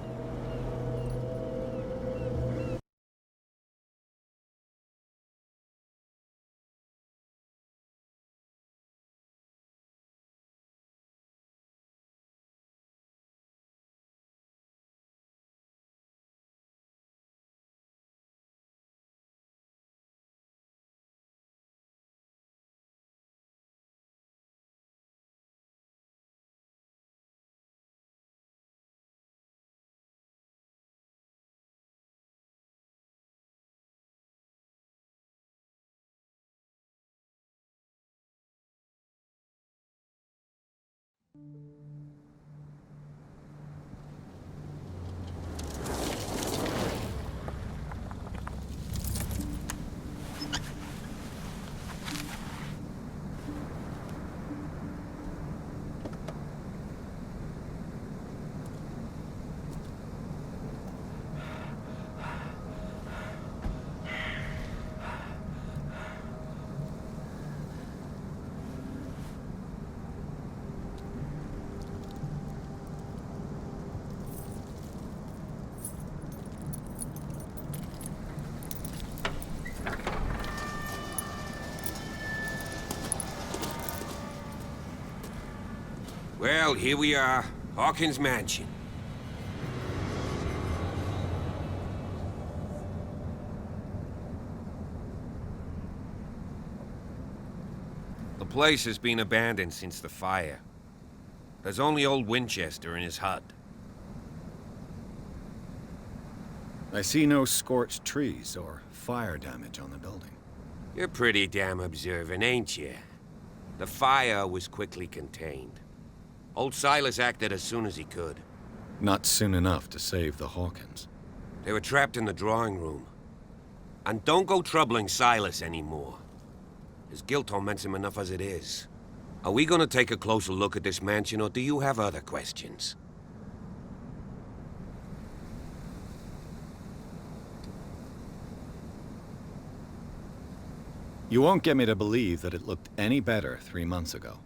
Speaker 6: Well, here we are. Hawkins Mansion. The place has been abandoned since the fire. There's only old Winchester in his hut.
Speaker 2: I see no scorched trees or fire damage on the building.
Speaker 6: You're pretty damn observant, ain't you? The fire was quickly contained. Old Silas acted as soon as he could.
Speaker 2: Not soon enough to save the Hawkins.
Speaker 6: They were trapped in the drawing room. And don't go troubling Silas anymore. His guilt torments him enough as it is. Are we gonna take a closer look at this mansion, or do you have other questions?
Speaker 2: You won't get me to believe that it looked any better 3 months ago.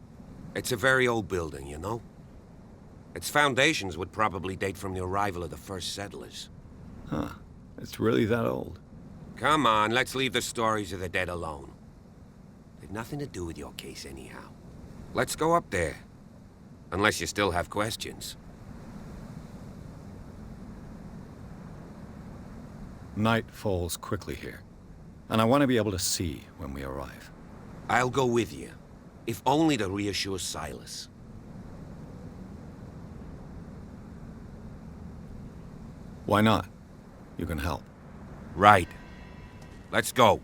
Speaker 6: It's a very old building, you know? Its foundations would probably date from the arrival of the first settlers.
Speaker 2: Huh. It's really that old.
Speaker 6: Come on, let's leave the stories of the dead alone. They've nothing to do with your case anyhow. Let's go up there. Unless you still have questions.
Speaker 2: Night falls quickly here, and I want to be able to see when we arrive.
Speaker 6: I'll go with you, if only to reassure Silas.
Speaker 2: Why not? You can help.
Speaker 6: Right. Let's go.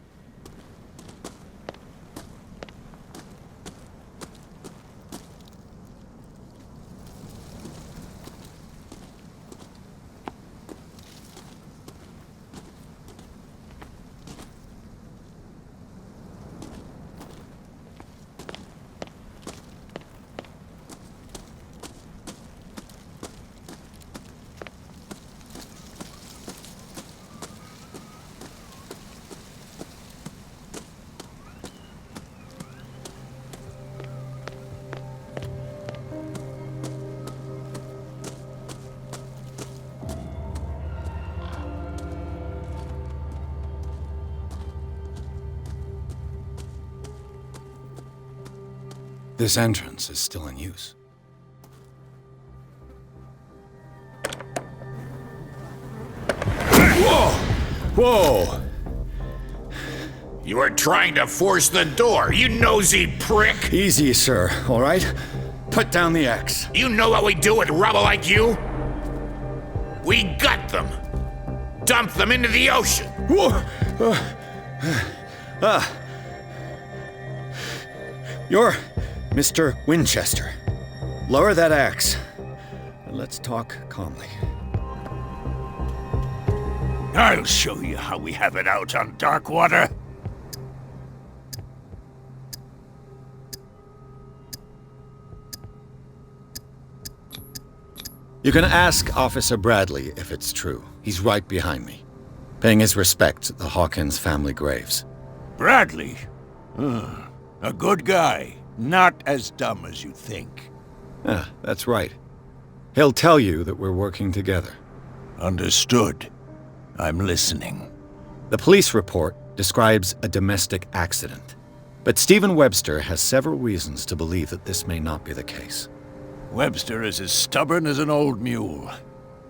Speaker 2: This entrance is still in use.
Speaker 5: Whoa!
Speaker 2: Whoa!
Speaker 5: You were trying to force the door, you nosy prick!
Speaker 2: Easy, sir, all right? Put down the axe.
Speaker 5: You know what we do with rubble like you? We gut them. Dump them into the ocean.
Speaker 2: Whoa! You're Mr. Winchester. Lower that axe, and let's talk calmly.
Speaker 13: I'll show you how we have it out on Darkwater.
Speaker 2: You can ask Officer Bradley if it's true. He's right behind me, paying his respects at the Hawkins family graves.
Speaker 13: Bradley? A good guy. Not as dumb as you think.
Speaker 2: Ah, that's right. He'll tell you that we're working together.
Speaker 13: Understood. I'm listening.
Speaker 2: The police report describes a domestic accident, but Stephen Webster has several reasons to believe that this may not be the case.
Speaker 13: Webster is as stubborn as an old mule.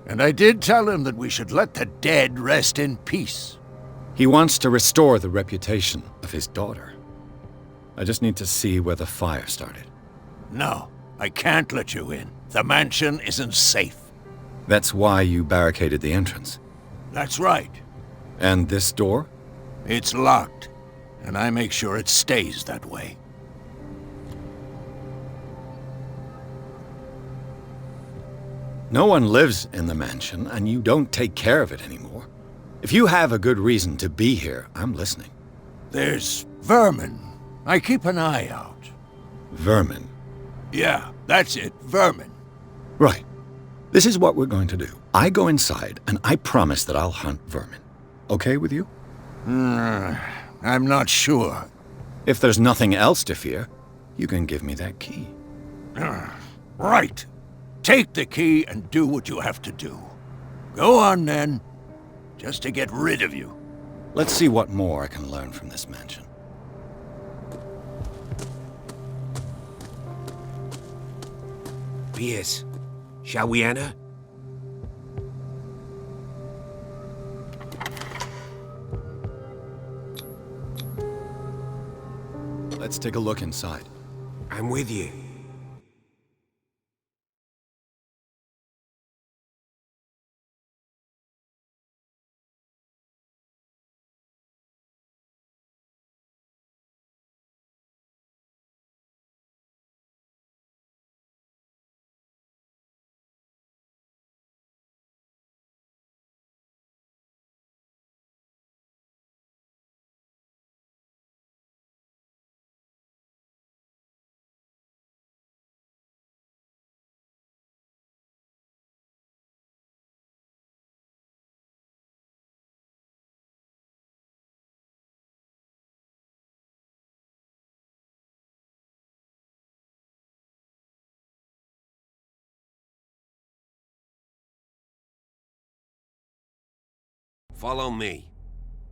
Speaker 13: And I did tell him that we should let the dead rest in peace.
Speaker 2: He wants to restore the reputation of his daughter. I just need to see where the fire started.
Speaker 13: No, I can't let you in. The mansion isn't safe.
Speaker 2: That's why you barricaded the entrance.
Speaker 13: That's right.
Speaker 2: And this door?
Speaker 13: It's locked, and I make sure it stays that way.
Speaker 2: No one lives in the mansion, and you don't take care of it anymore. If you have a good reason to be here, I'm listening.
Speaker 13: There's vermin. I keep an eye out.
Speaker 2: Vermin?
Speaker 13: Yeah, that's it, vermin.
Speaker 2: Right. This is what we're going to do. I go inside, and I promise that I'll hunt vermin. Okay with you?
Speaker 13: I'm not sure.
Speaker 2: If there's nothing else to fear, you can give me that key.
Speaker 13: Right. Take the key and do what you have to do. Go on, then. Just to get rid of you.
Speaker 2: Let's see what more I can learn from this mansion.
Speaker 6: Pierce, shall we enter?
Speaker 2: Let's take a look inside.
Speaker 6: I'm with you. Follow me.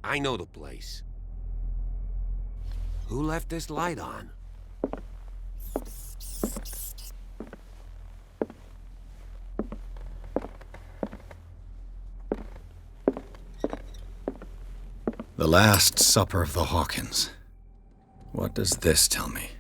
Speaker 6: I know the place. Who left this light on?
Speaker 2: The Last Supper of the Hawkins. What does this tell me?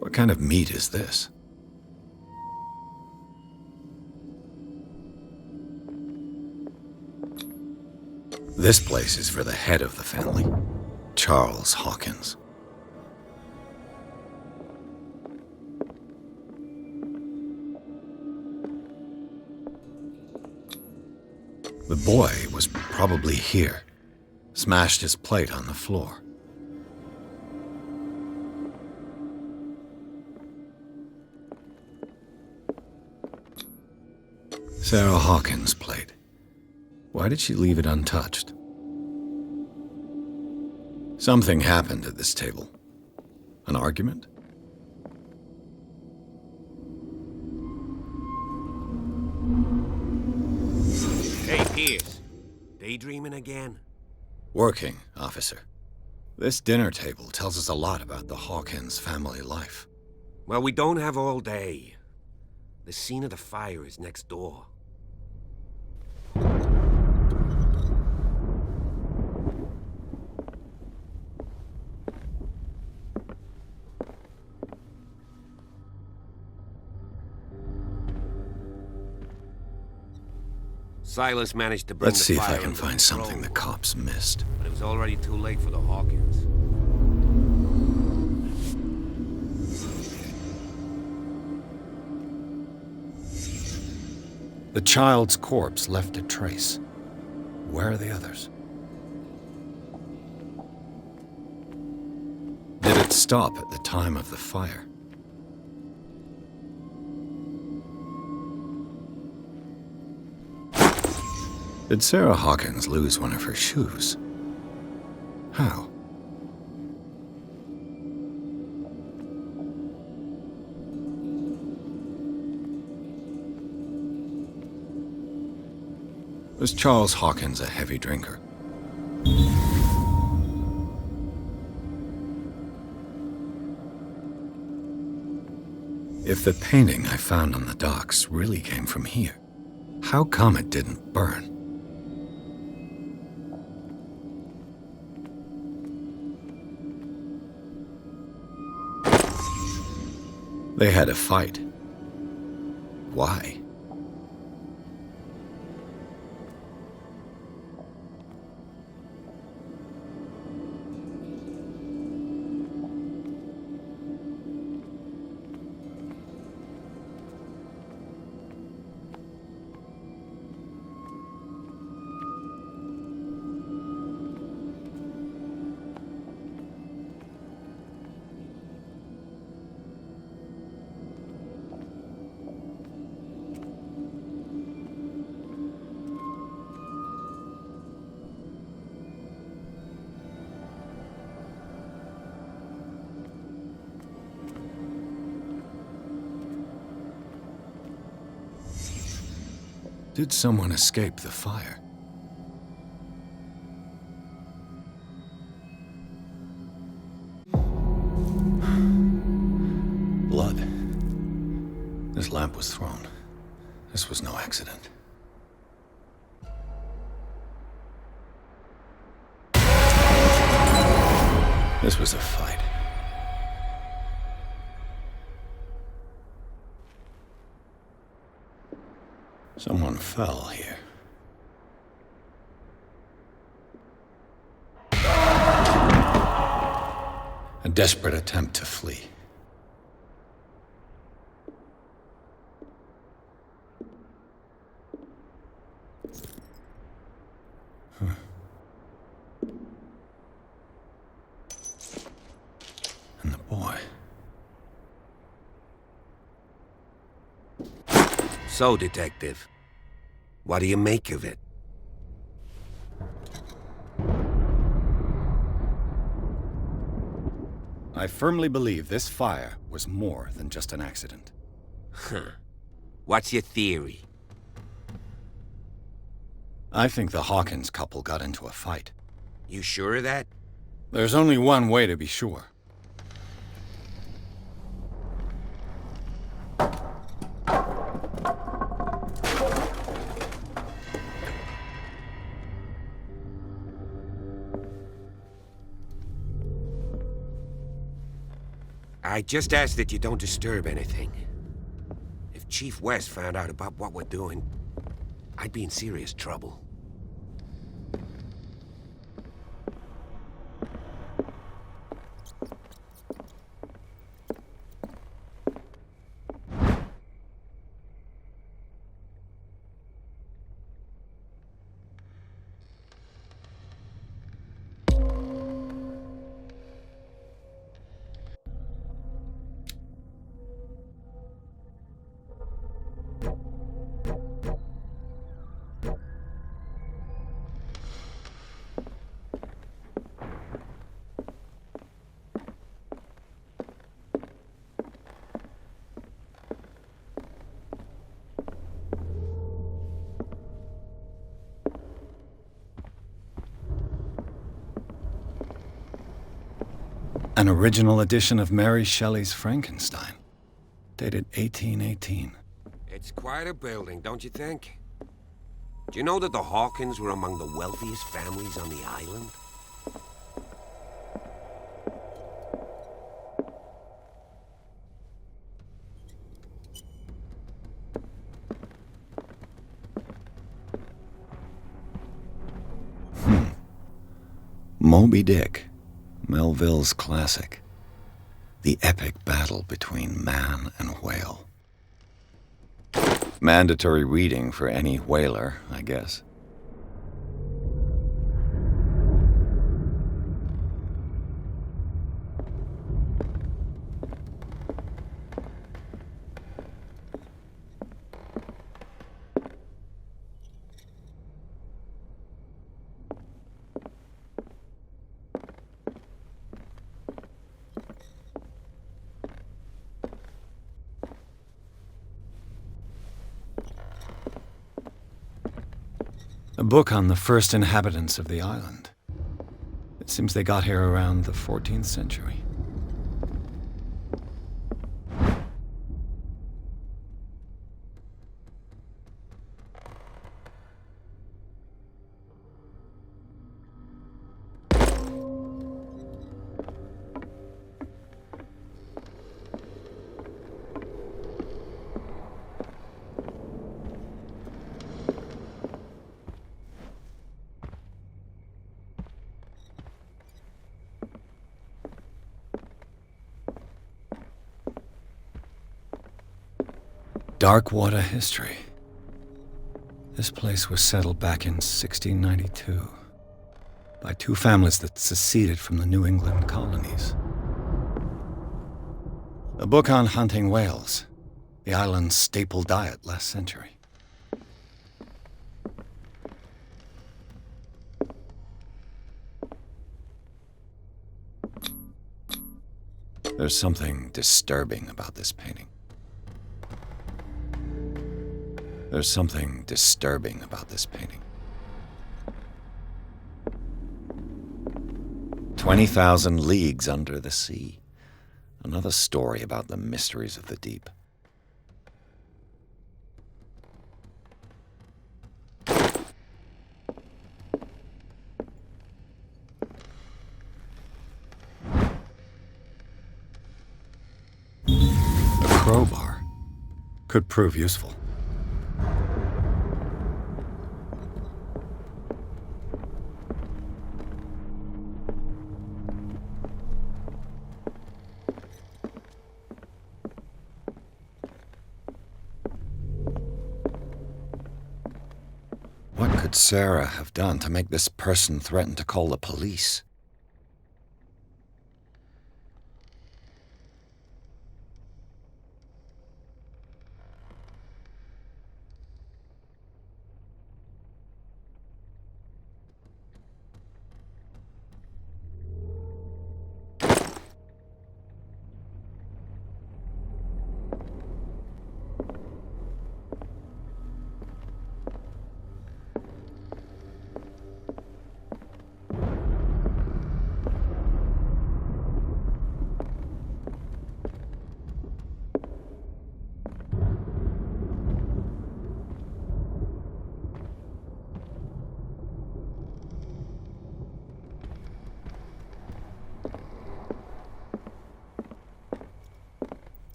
Speaker 2: What kind of meat is this? This place is for the head of the family, Charles Hawkins. The boy was probably here, smashed his plate on the floor. Sarah Hawkins' plate. Why did she leave it untouched? Something happened at this table. An argument?
Speaker 6: Hey, Pierce. Daydreaming again?
Speaker 2: Working, officer. This dinner table tells us a lot about the Hawkins family life.
Speaker 6: Well, we don't have all day. The scene of the fire is next door. Silas managed to bring
Speaker 2: Let's
Speaker 6: the
Speaker 2: see if
Speaker 6: fire
Speaker 2: I can
Speaker 6: under
Speaker 2: find
Speaker 6: control,
Speaker 2: something the cops missed.
Speaker 6: but it was already too late for the Hawkins.
Speaker 2: The child's corpse left a trace. Where are the others? Did it stop at the time of the fire? Did Sarah Hawkins lose one of her shoes? How? Was Charles Hawkins a heavy drinker? If the painting I found on the docks really came from here, how come it didn't burn? They had a fight. Why? Did someone escape the fire? Blood. This lamp was thrown. This was no accident. This was a fight. Someone fell here. A desperate attempt to flee. And the boy.
Speaker 6: So, Detective, what do you make of it?
Speaker 2: I firmly believe this fire was more than just an accident.
Speaker 6: Huh. What's your theory?
Speaker 2: I think the Hawkins couple got into a fight.
Speaker 6: You sure of that?
Speaker 2: There's only one way to be sure.
Speaker 6: I just ask that you don't disturb anything. If Chief West found out about what we're doing, I'd be in serious trouble.
Speaker 2: An original edition of Mary Shelley's Frankenstein, dated 1818.
Speaker 6: It's quite a building, don't you think? Do you know that the Hawkins were among the wealthiest families on the island?
Speaker 2: Moby Dick, Melville's classic. The epic battle between man and whale. Mandatory reading for any whaler, I guess. A book on the first inhabitants of the island. It seems they got here around the 14th century. Darkwater history. This place was settled back in 1692 by two families that seceded from the New England colonies. A book on hunting whales, the island's staple diet last century. There's something disturbing about this painting. There's something disturbing about this painting. 20,000 leagues under the sea. Another story about the mysteries of the deep. A crowbar could prove useful. What could Sarah have done to make this person threaten to call the police?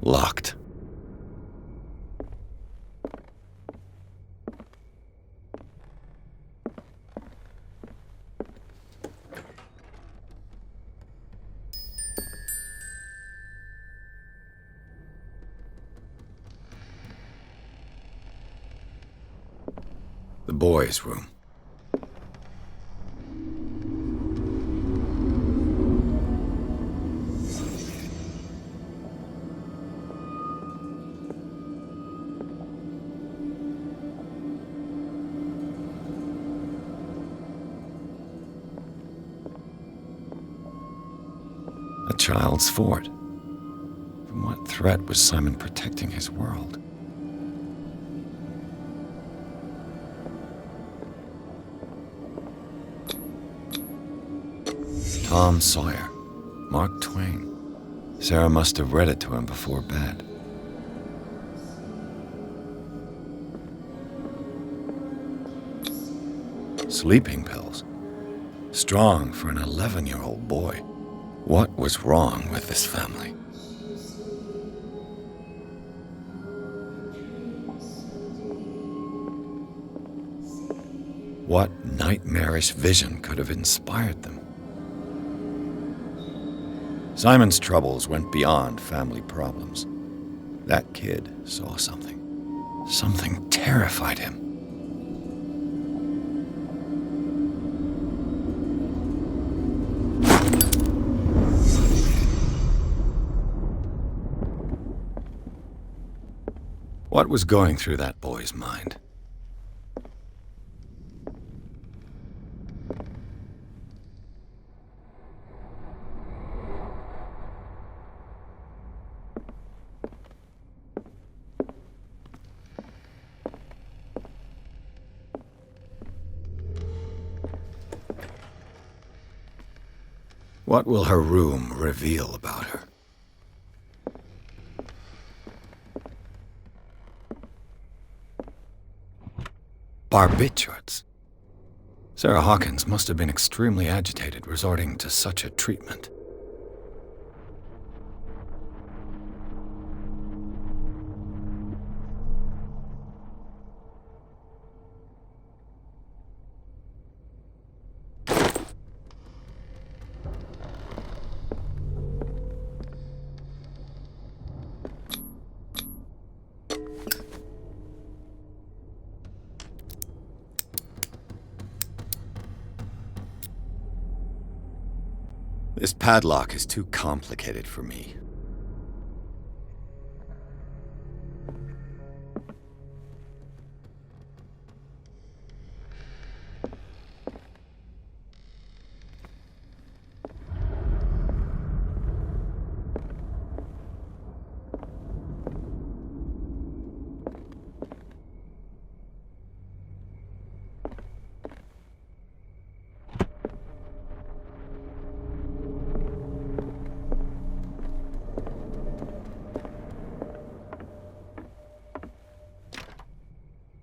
Speaker 2: Locked. The boys' room. A child's fort. From what threat was Simon protecting his world? Tom Sawyer, Mark Twain. Sarah must have read it to him before bed. Sleeping pills. Strong for an 11-year-old boy. What was wrong with this family? What nightmarish vision could have inspired them? Simon's troubles went beyond family problems. That kid saw something. Something terrified him. What was going through that boy's mind? What will her room reveal about her? Barbiturates. Sarah Hawkins must have been extremely agitated resorting to such a treatment. This padlock is too complicated for me.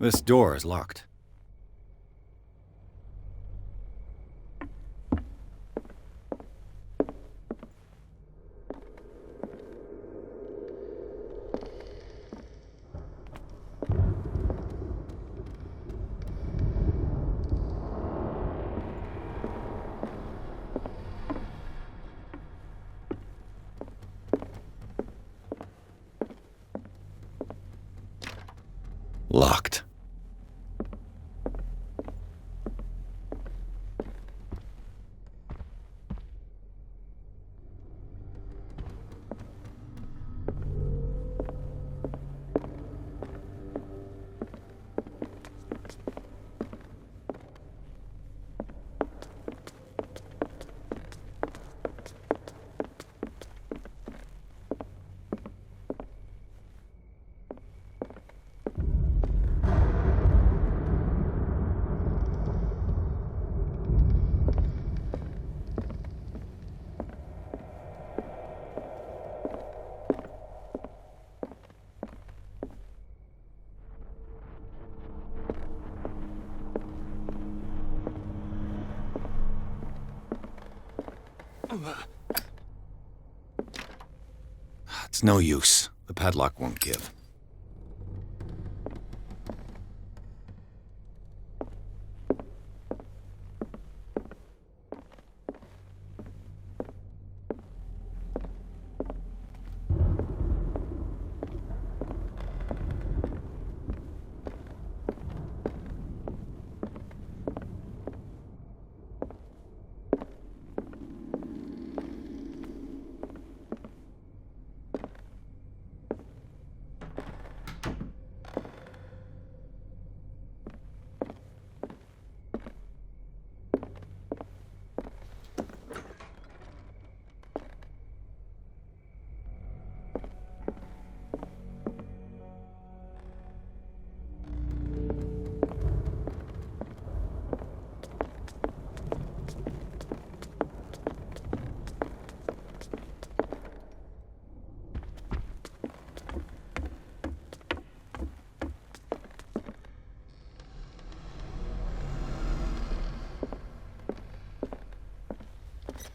Speaker 2: This door is locked. Locked. It's no use. The padlock won't give.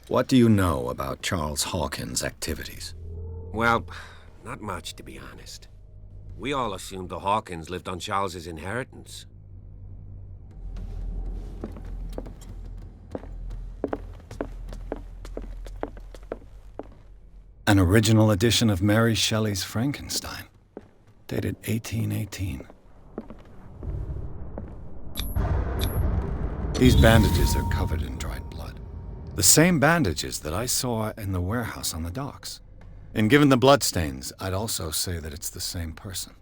Speaker 2: What do you know about Charles Hawkins' activities?
Speaker 6: Well, not much, to be honest. We all assumed the Hawkins lived on Charles's inheritance.
Speaker 2: An original edition of Mary Shelley's Frankenstein, dated 1818. These bandages are covered in dried blood. The same bandages that I saw in the warehouse on the docks. And given the bloodstains, I'd also say that it's the same person.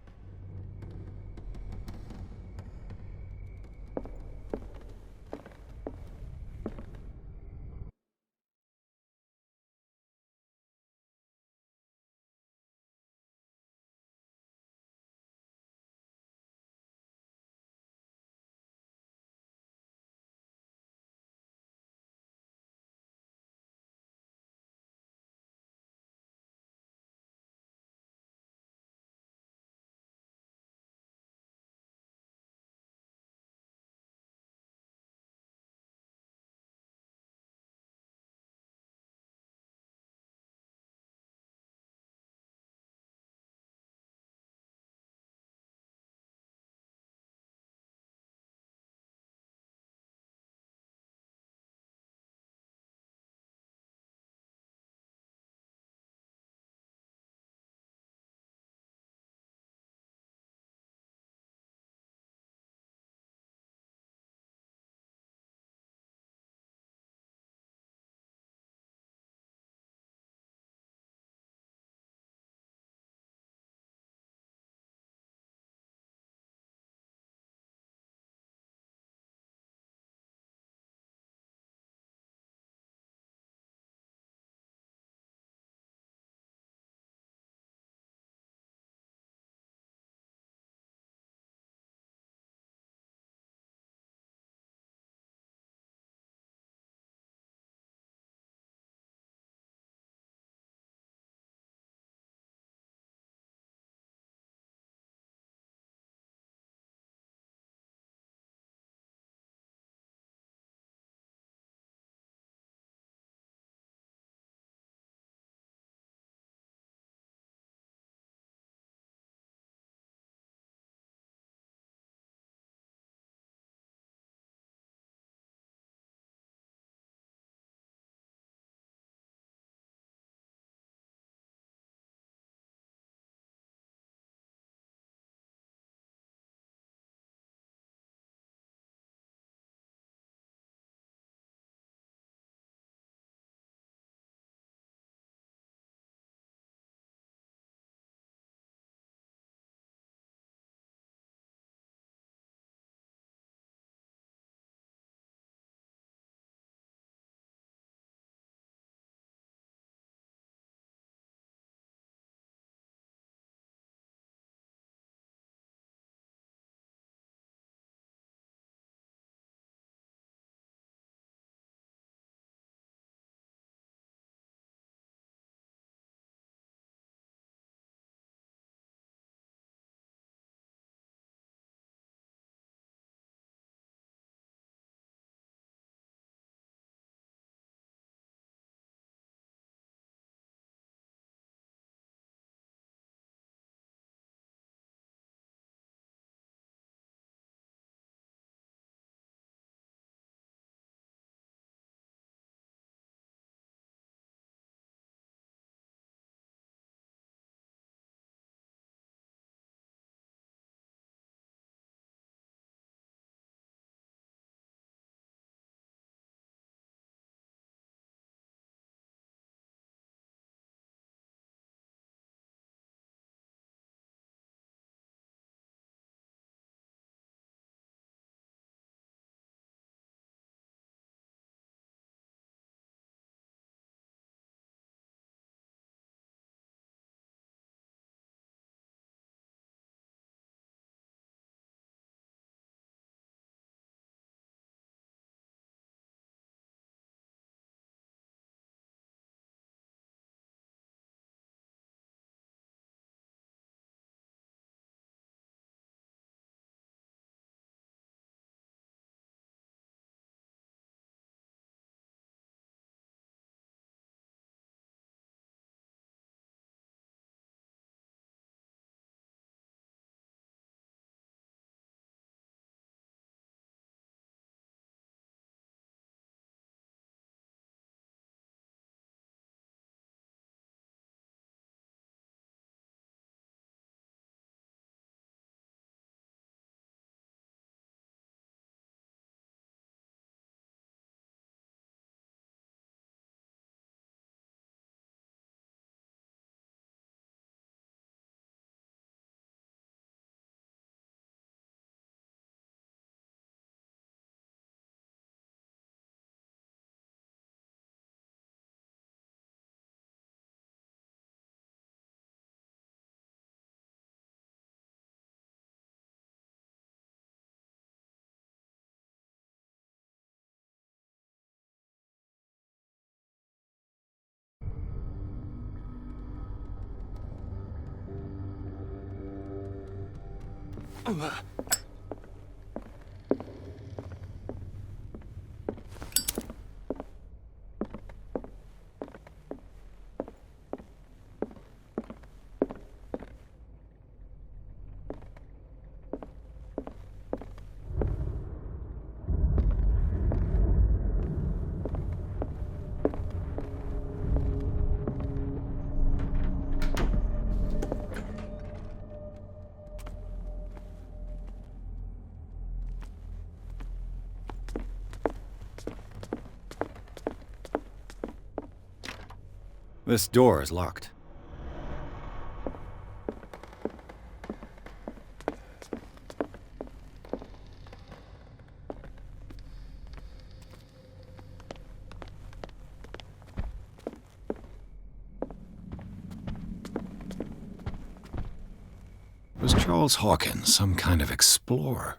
Speaker 2: This door is locked. Was Charles Hawkins some kind of explorer?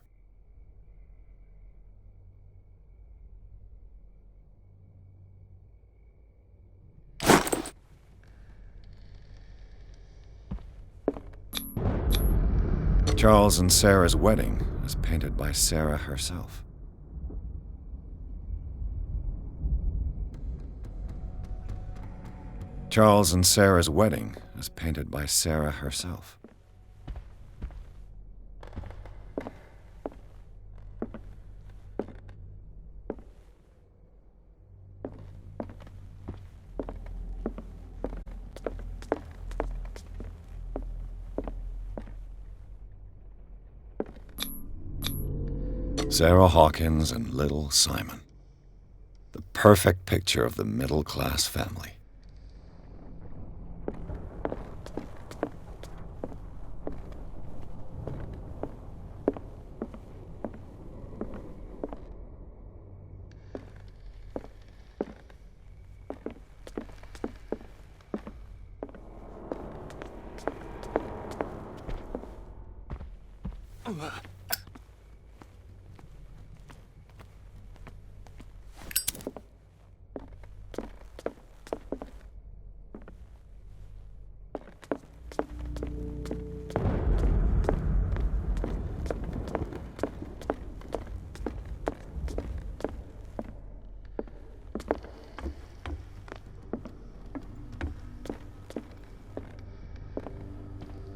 Speaker 2: Charles and Sarah's wedding was painted by Sarah herself. Charles and Sarah's wedding was painted by Sarah herself. Sarah Hawkins and little Simon. The perfect picture of the middle-class family.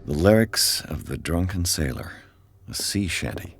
Speaker 2: The lyrics of The Drunken Sailor, a sea shanty.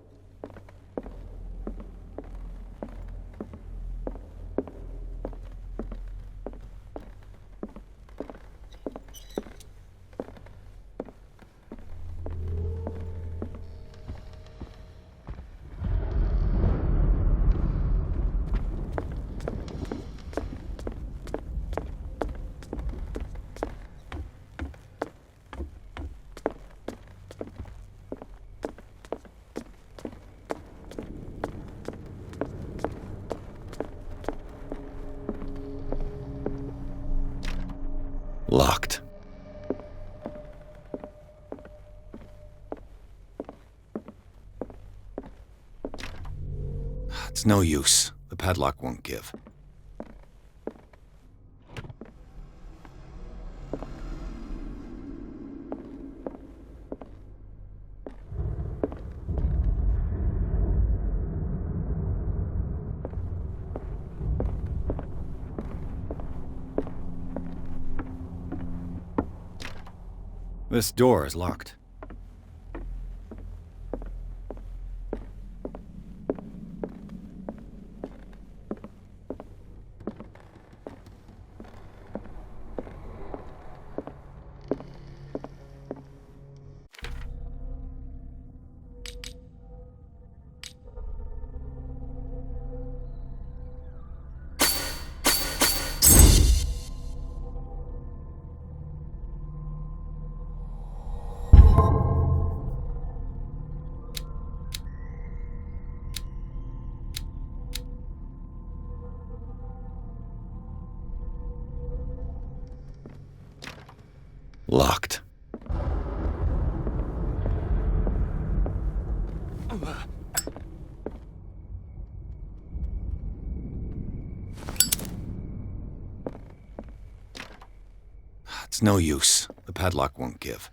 Speaker 2: Locked. It's no use. The padlock won't give. This door is locked. Locked. It's no use. The padlock won't give.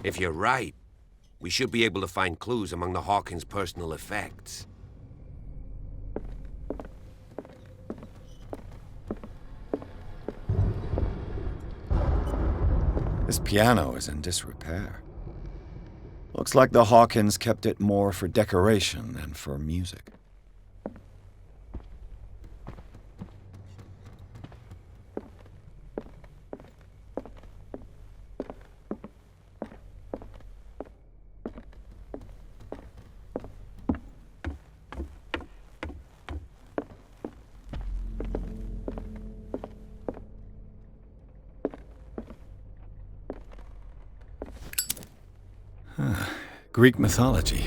Speaker 6: If you're right, we should be able to find clues among the Hawkins' personal effects.
Speaker 2: This piano is in disrepair. Looks like the Hawkins kept it more for decoration than for music. Greek mythology.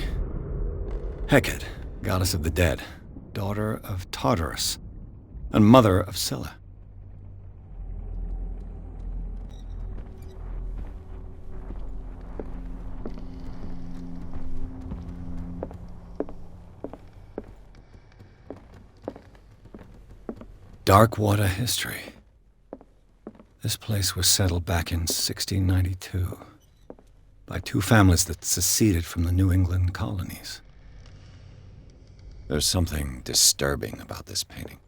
Speaker 2: Hecate, goddess of the dead, daughter of Tartarus, and mother of Scylla. Dark water history. This place was settled back in 1692. By two families that seceded from the New England colonies. There's something disturbing about this painting.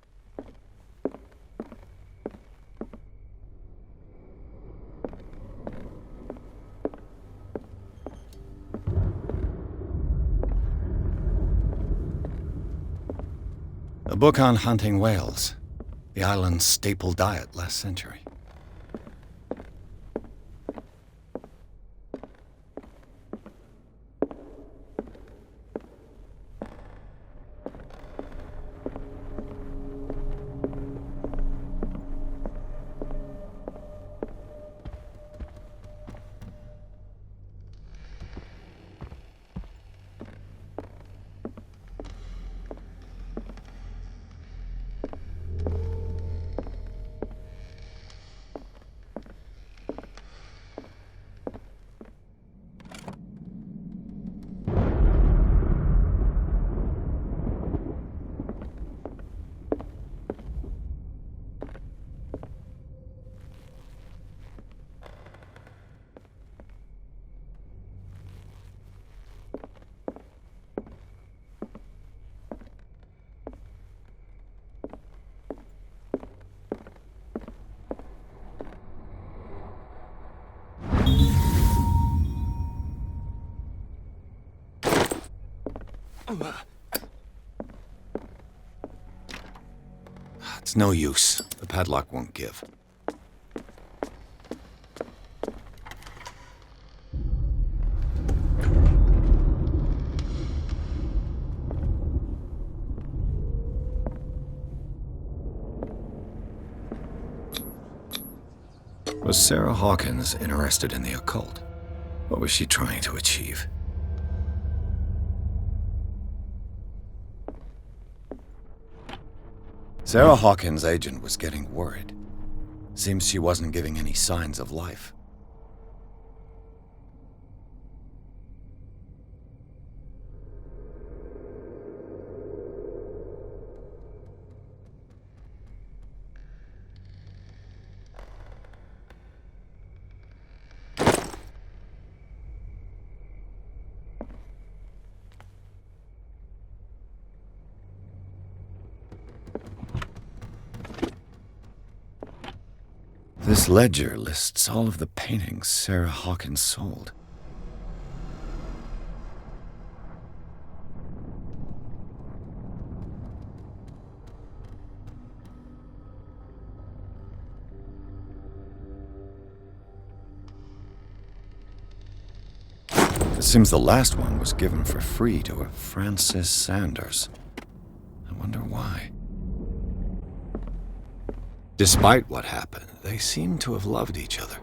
Speaker 2: A book on hunting whales, the island's staple diet last century. It's no use. The padlock won't give. Was Sarah Hawkins interested in the occult? What was she trying to achieve? Sarah Hawkins' agent was getting worried. Seems she wasn't giving any signs of life. This ledger lists all of the paintings Sarah Hawkins sold. It seems the last one was given for free to a Francis Sanders. I wonder why. Despite what happened, they seem to have loved each other.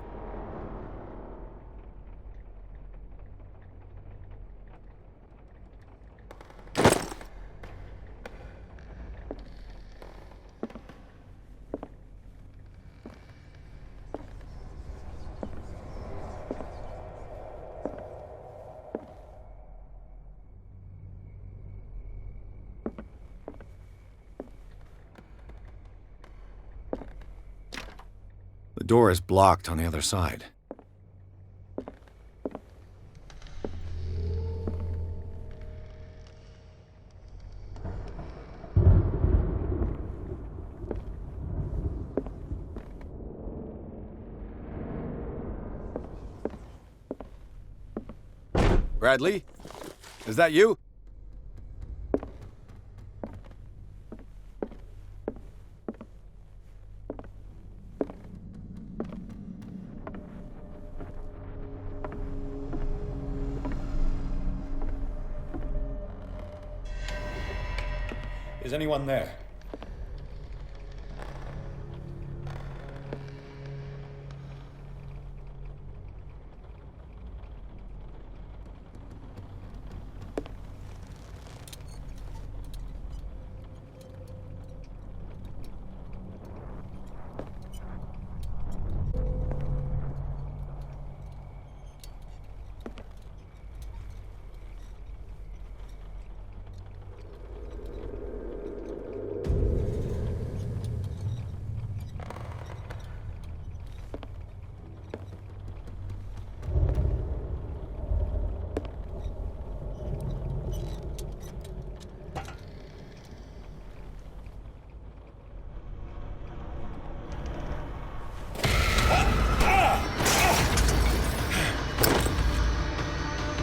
Speaker 2: The door is blocked on the other side. Bradley? Is that you? Is anyone there?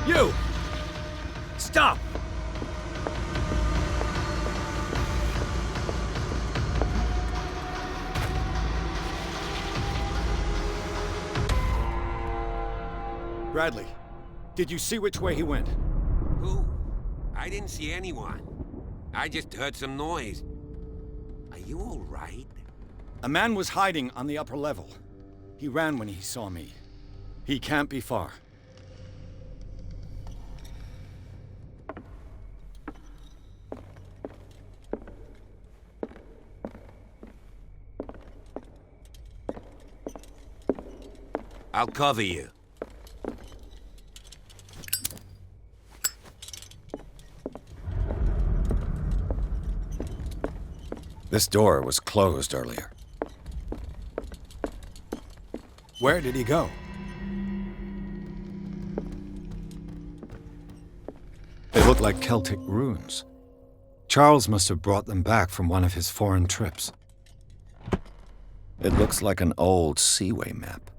Speaker 12: You! Stop!
Speaker 2: Bradley, did you see which way he went?
Speaker 6: Who? I didn't see anyone. I just heard some noise. Are you all right?
Speaker 2: A man was hiding on the upper level. He ran when he saw me. He can't be far.
Speaker 6: I'll cover you.
Speaker 2: This door was closed earlier. Where did he go? They look like Celtic runes. Charles must have brought them back from one of his foreign trips. It looks like an old seaway map.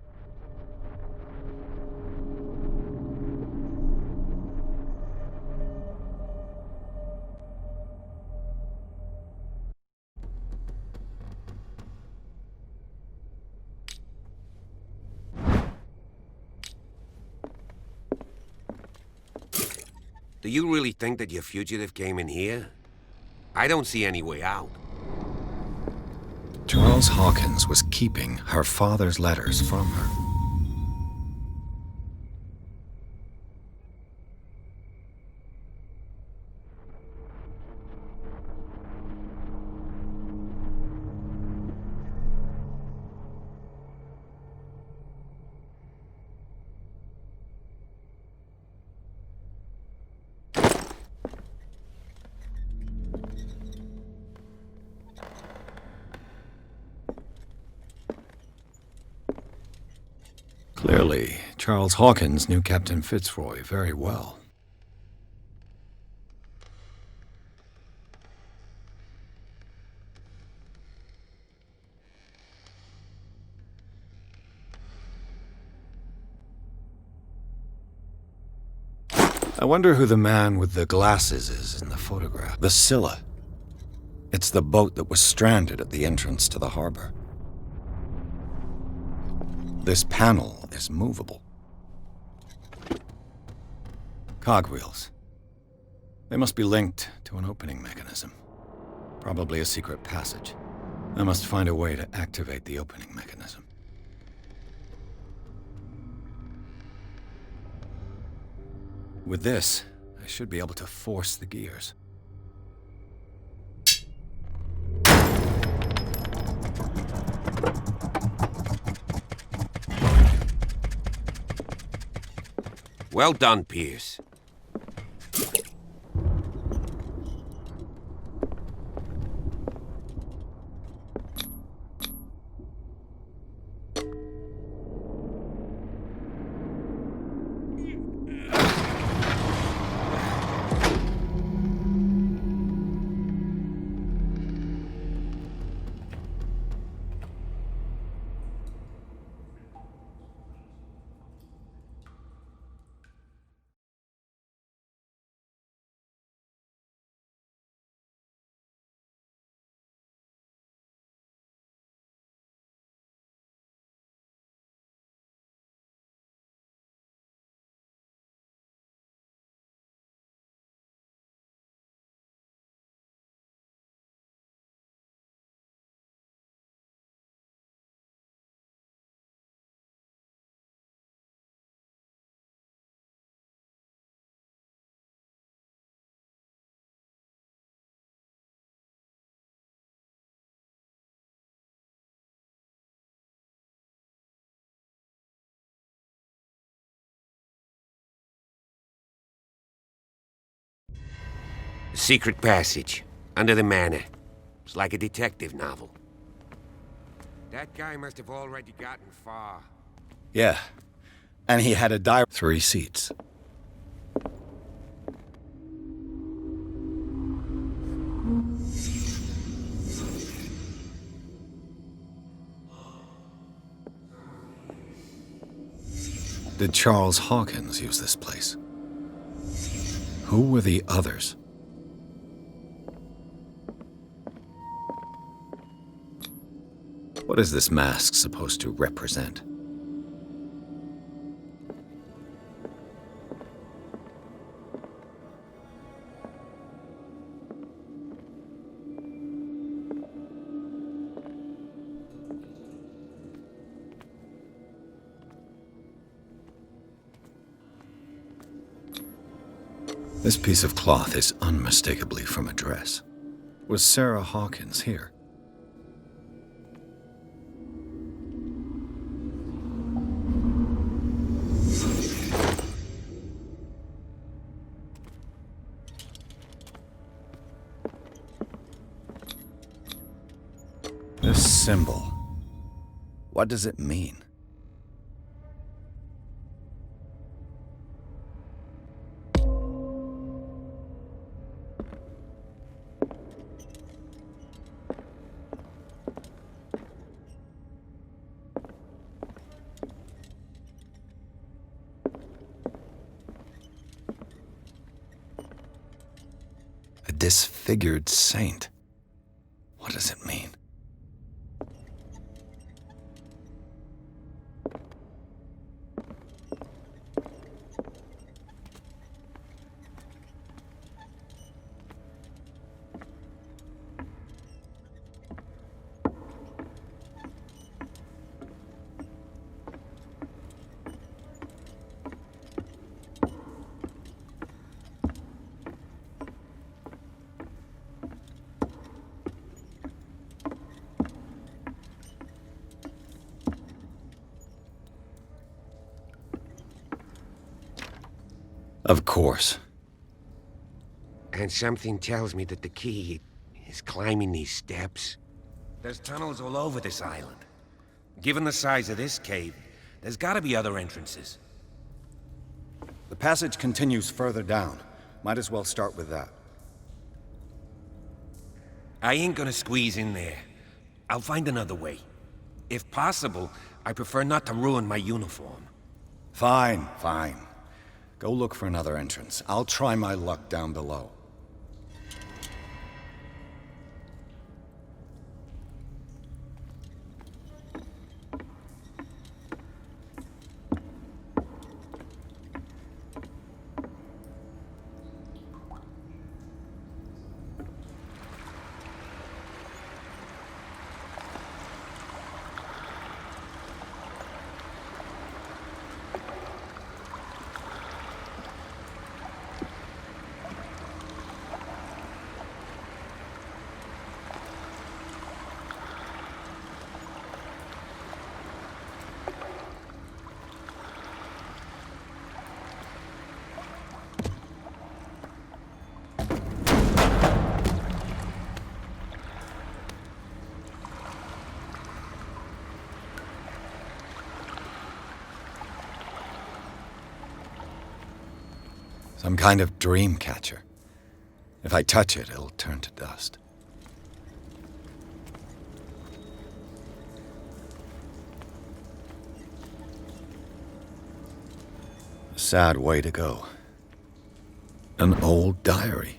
Speaker 6: Do you really think that your fugitive came in here? I don't see any way out.
Speaker 2: Charles Hawkins was keeping her father's letters from her. Clearly, Charles Hawkins knew Captain Fitzroy very well. I wonder who the man with the glasses is in the photograph. The Scylla. It's the boat that was stranded at the entrance to the harbor. This panel is movable. Cogwheels. They must be linked to an opening mechanism. Probably a secret passage. I must find a way to activate the opening mechanism. With this, I should be able to force the gears.
Speaker 6: Well done, Pierce. Secret passage, under the manor. It's like a detective novel. That guy must have already gotten far.
Speaker 2: Yeah. And he had a 3 seats. Did Charles Hawkins use this place? Who were the others? What is this mask supposed to represent? This piece of cloth is unmistakably from a dress. Was Sarah Hawkins here? This symbol, what does it mean? A disfigured saint. What does it mean? Of course.
Speaker 6: And something tells me that the key is climbing these steps. There's tunnels all over this island. Given the size of this cave, there's gotta be other entrances.
Speaker 2: The passage continues further down. Might as well start with that.
Speaker 6: I ain't gonna squeeze in there. I'll find another way. If possible, I prefer not to ruin my uniform.
Speaker 2: Fine, fine. Go look for another entrance. I'll try my luck down below. Some kind of dream catcher. If I touch it, it'll turn to dust. A sad way to go. An old diary.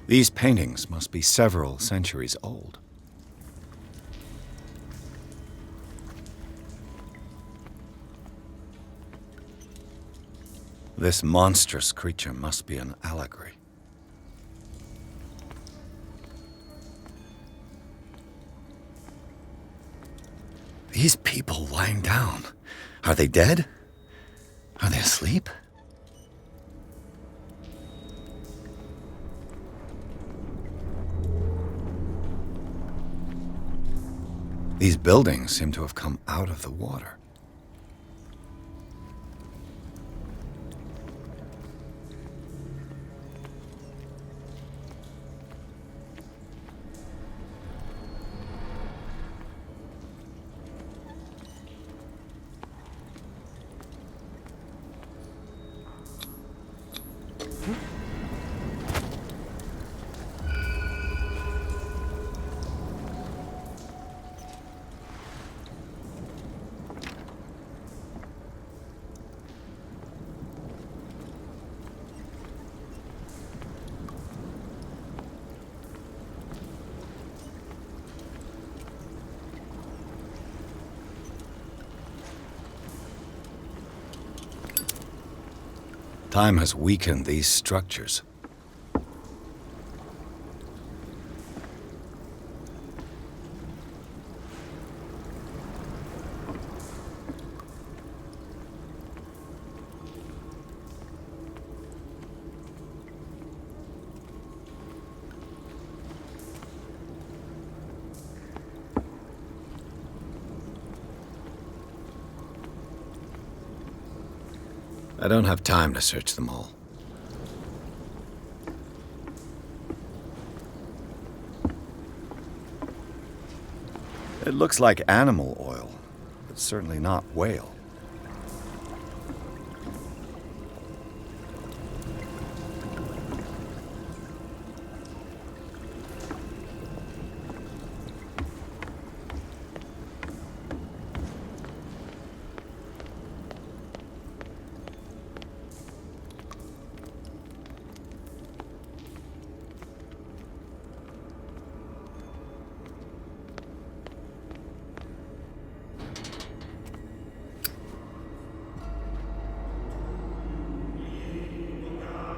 Speaker 2: These paintings must be several centuries old. This monstrous creature must be an allegory. These people lying down, are they dead? Are they asleep? These buildings seem to have come out of the water. Time has weakened these structures. I don't have time to search them all. It looks like animal oil, but certainly not whale.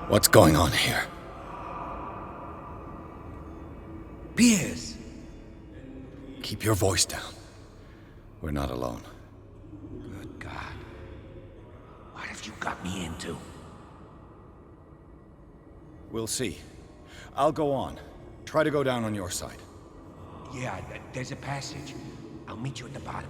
Speaker 2: What's going on here?
Speaker 13: Pierce!
Speaker 2: Keep your voice down. We're not alone.
Speaker 13: Good God. What have you got me into?
Speaker 2: We'll see. I'll go on. Try to go down on your side.
Speaker 13: Yeah, there's a passage. I'll meet you at the bottom.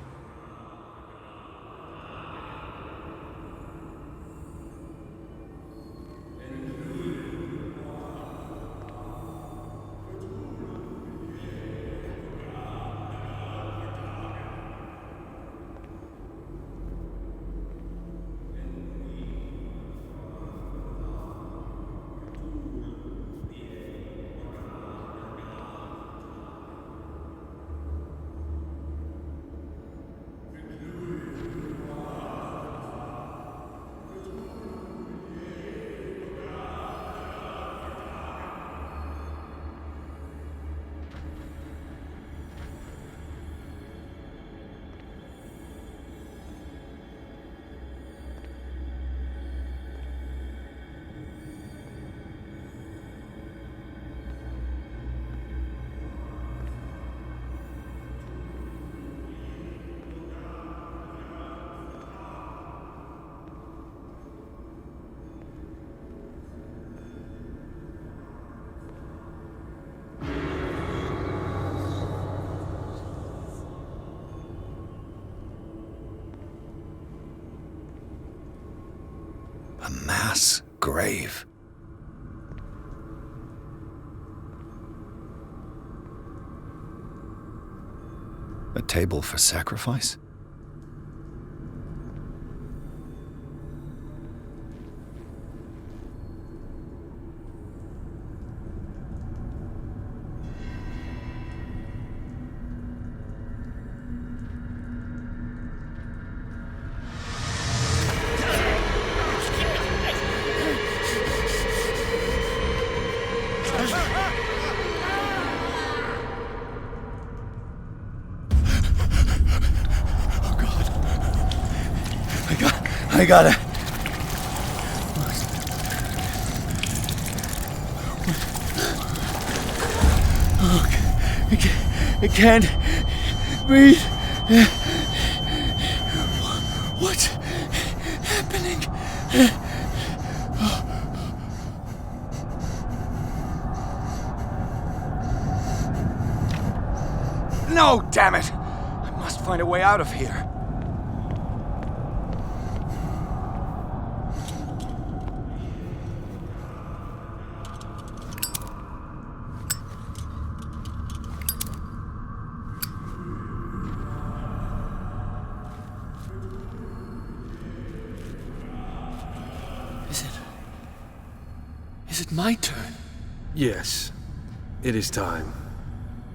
Speaker 2: A mass grave. A table for sacrifice? I got it. Oh, I can't breathe. What's happening? No, damn it! I must find a way out of here.
Speaker 12: Is it my turn?
Speaker 15: Yes. It is time.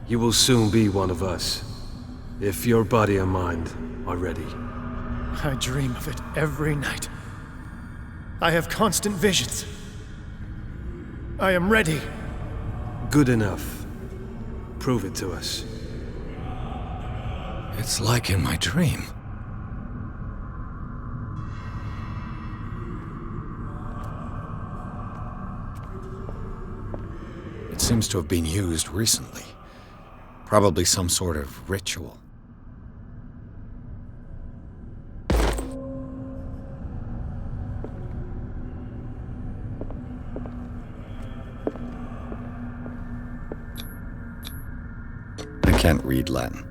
Speaker 15: You will soon be one of us, if your body and mind are ready.
Speaker 11: I dream of it every night. I have constant visions. I am ready.
Speaker 15: Good enough. Prove it to us.
Speaker 2: It's like in my dream. It seems to have been used recently. Probably some sort of ritual. I can't read Latin.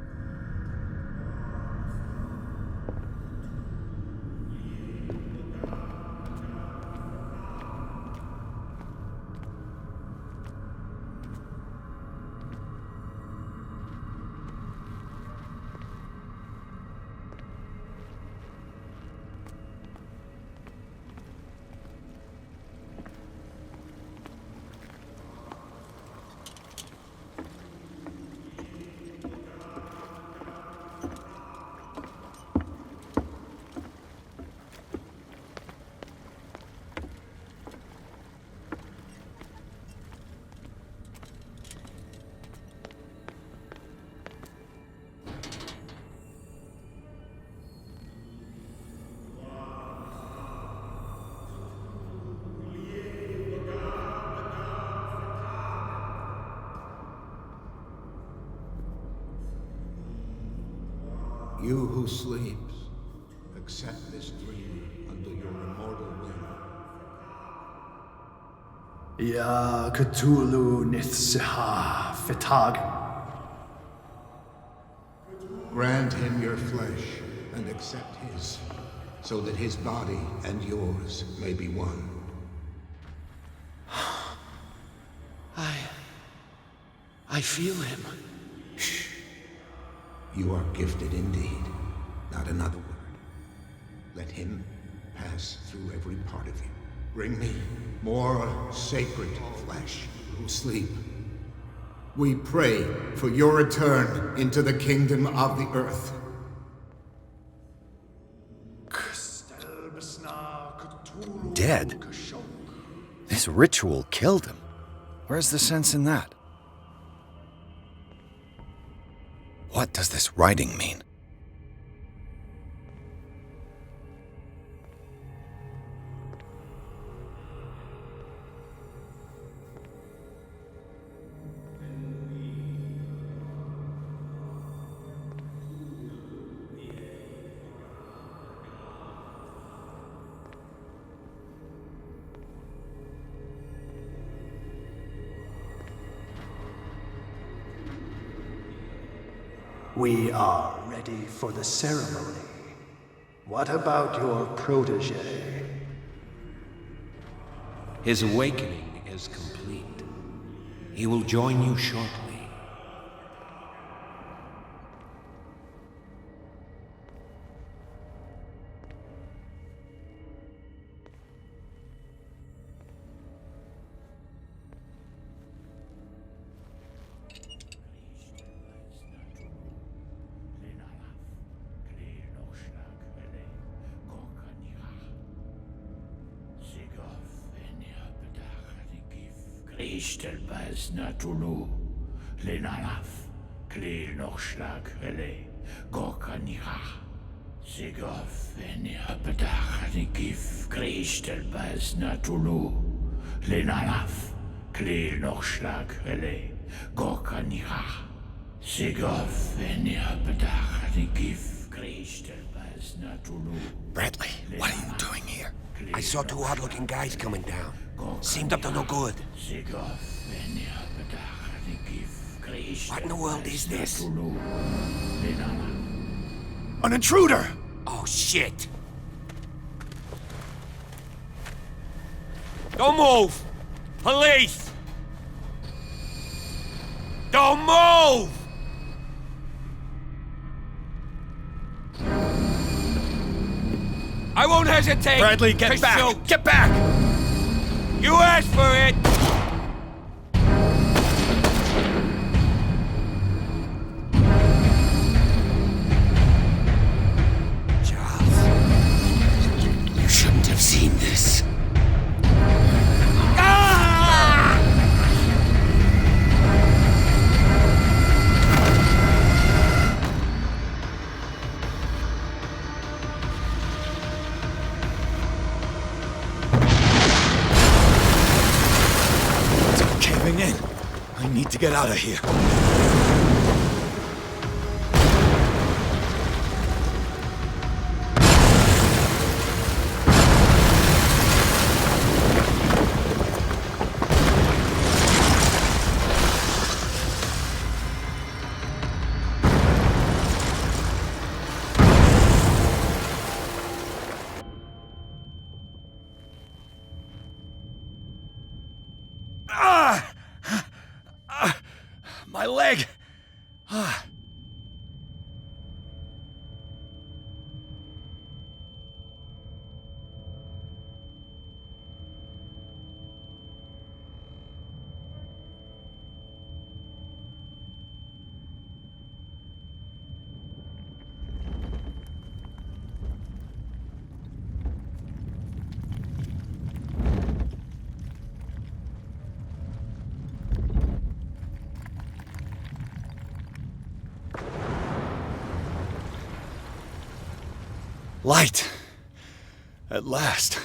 Speaker 5: You who sleeps, accept this dream under your immortal will.
Speaker 11: Ya Cthulhu Nithsiha Fitag.
Speaker 5: Grant him your flesh and accept his, so that his body and yours may be one.
Speaker 7: I feel him.
Speaker 5: Shh. You are gifted indeed. Not another word. Let him pass through every part of you. Bring me more sacred flesh who sleep. We pray for your return into the kingdom of the earth.
Speaker 2: Dead? This ritual killed him. Where's the sense in that? What does this writing mean?
Speaker 11: We are ready for the ceremony. What about your protege?
Speaker 6: His awakening is complete. He will join you shortly.
Speaker 13: Ishtelbaz Natulu, Lenalaf, Klil Nochschlag, Rele, Gorkanira, Sigov, Enia Bedach, Gif, Krishtelbaz Natulu, Lenalaf, Klil Nochschlag, Rele, Gorkanira, Sigov, Enia Bedach, Gif, Krishtelbaz
Speaker 2: Bradley, what are you doing here?
Speaker 6: I saw two odd-looking guys coming down. Seemed up to no good. What in the world is this?
Speaker 2: An intruder!
Speaker 6: Oh, shit! Don't move! Police! Don't move! I won't hesitate!
Speaker 2: Bradley, get
Speaker 6: to
Speaker 2: back!
Speaker 6: shoot.
Speaker 2: Get back!
Speaker 6: You asked for it!
Speaker 2: Charles, you shouldn't have seen this. In. I need to get out of here. My leg! Light! At last.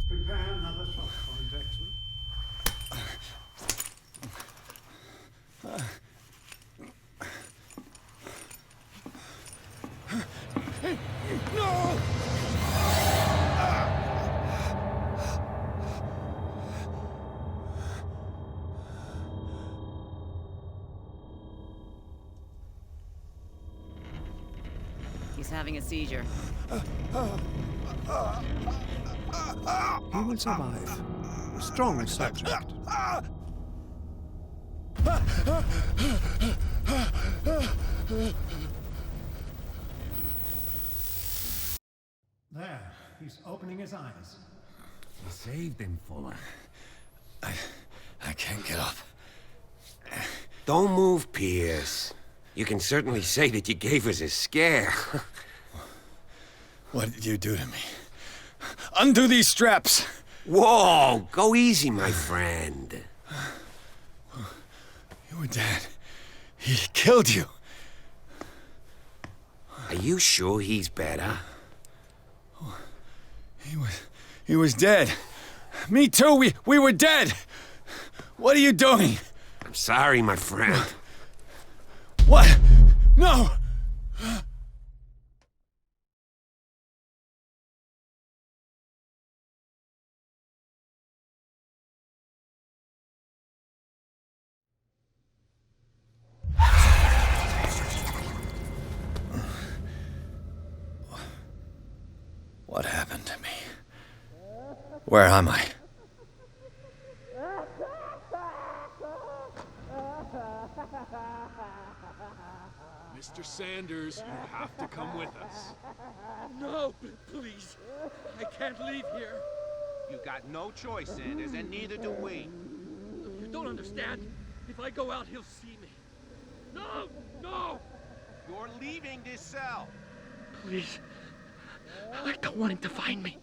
Speaker 16: Prepare another shot point, Jackson.
Speaker 2: No!
Speaker 17: He's having a seizure.
Speaker 11: He will survive. Strong subject. There, he's opening his eyes.
Speaker 6: You saved him, Fuller.
Speaker 2: I can't get up.
Speaker 6: Don't move, Pierce. You can certainly say that you gave us a scare.
Speaker 2: What did you do to me? Undo these straps!
Speaker 6: Whoa! Go easy, my friend.
Speaker 2: You were dead. He killed you.
Speaker 6: Are you sure he's better?
Speaker 2: He was dead. Me too, we were dead! What are you doing?
Speaker 6: I'm sorry, my friend.
Speaker 2: What? No! What happened to me? Where am I?
Speaker 15: Mr. Sanders, you have to come with us.
Speaker 8: No, please. I can't leave here.
Speaker 18: You've got no choice, Sanders, and neither do we.
Speaker 8: You don't understand. If I go out, he'll see me. No! No!
Speaker 18: You're leaving this cell.
Speaker 8: Please. I don't want him to find me.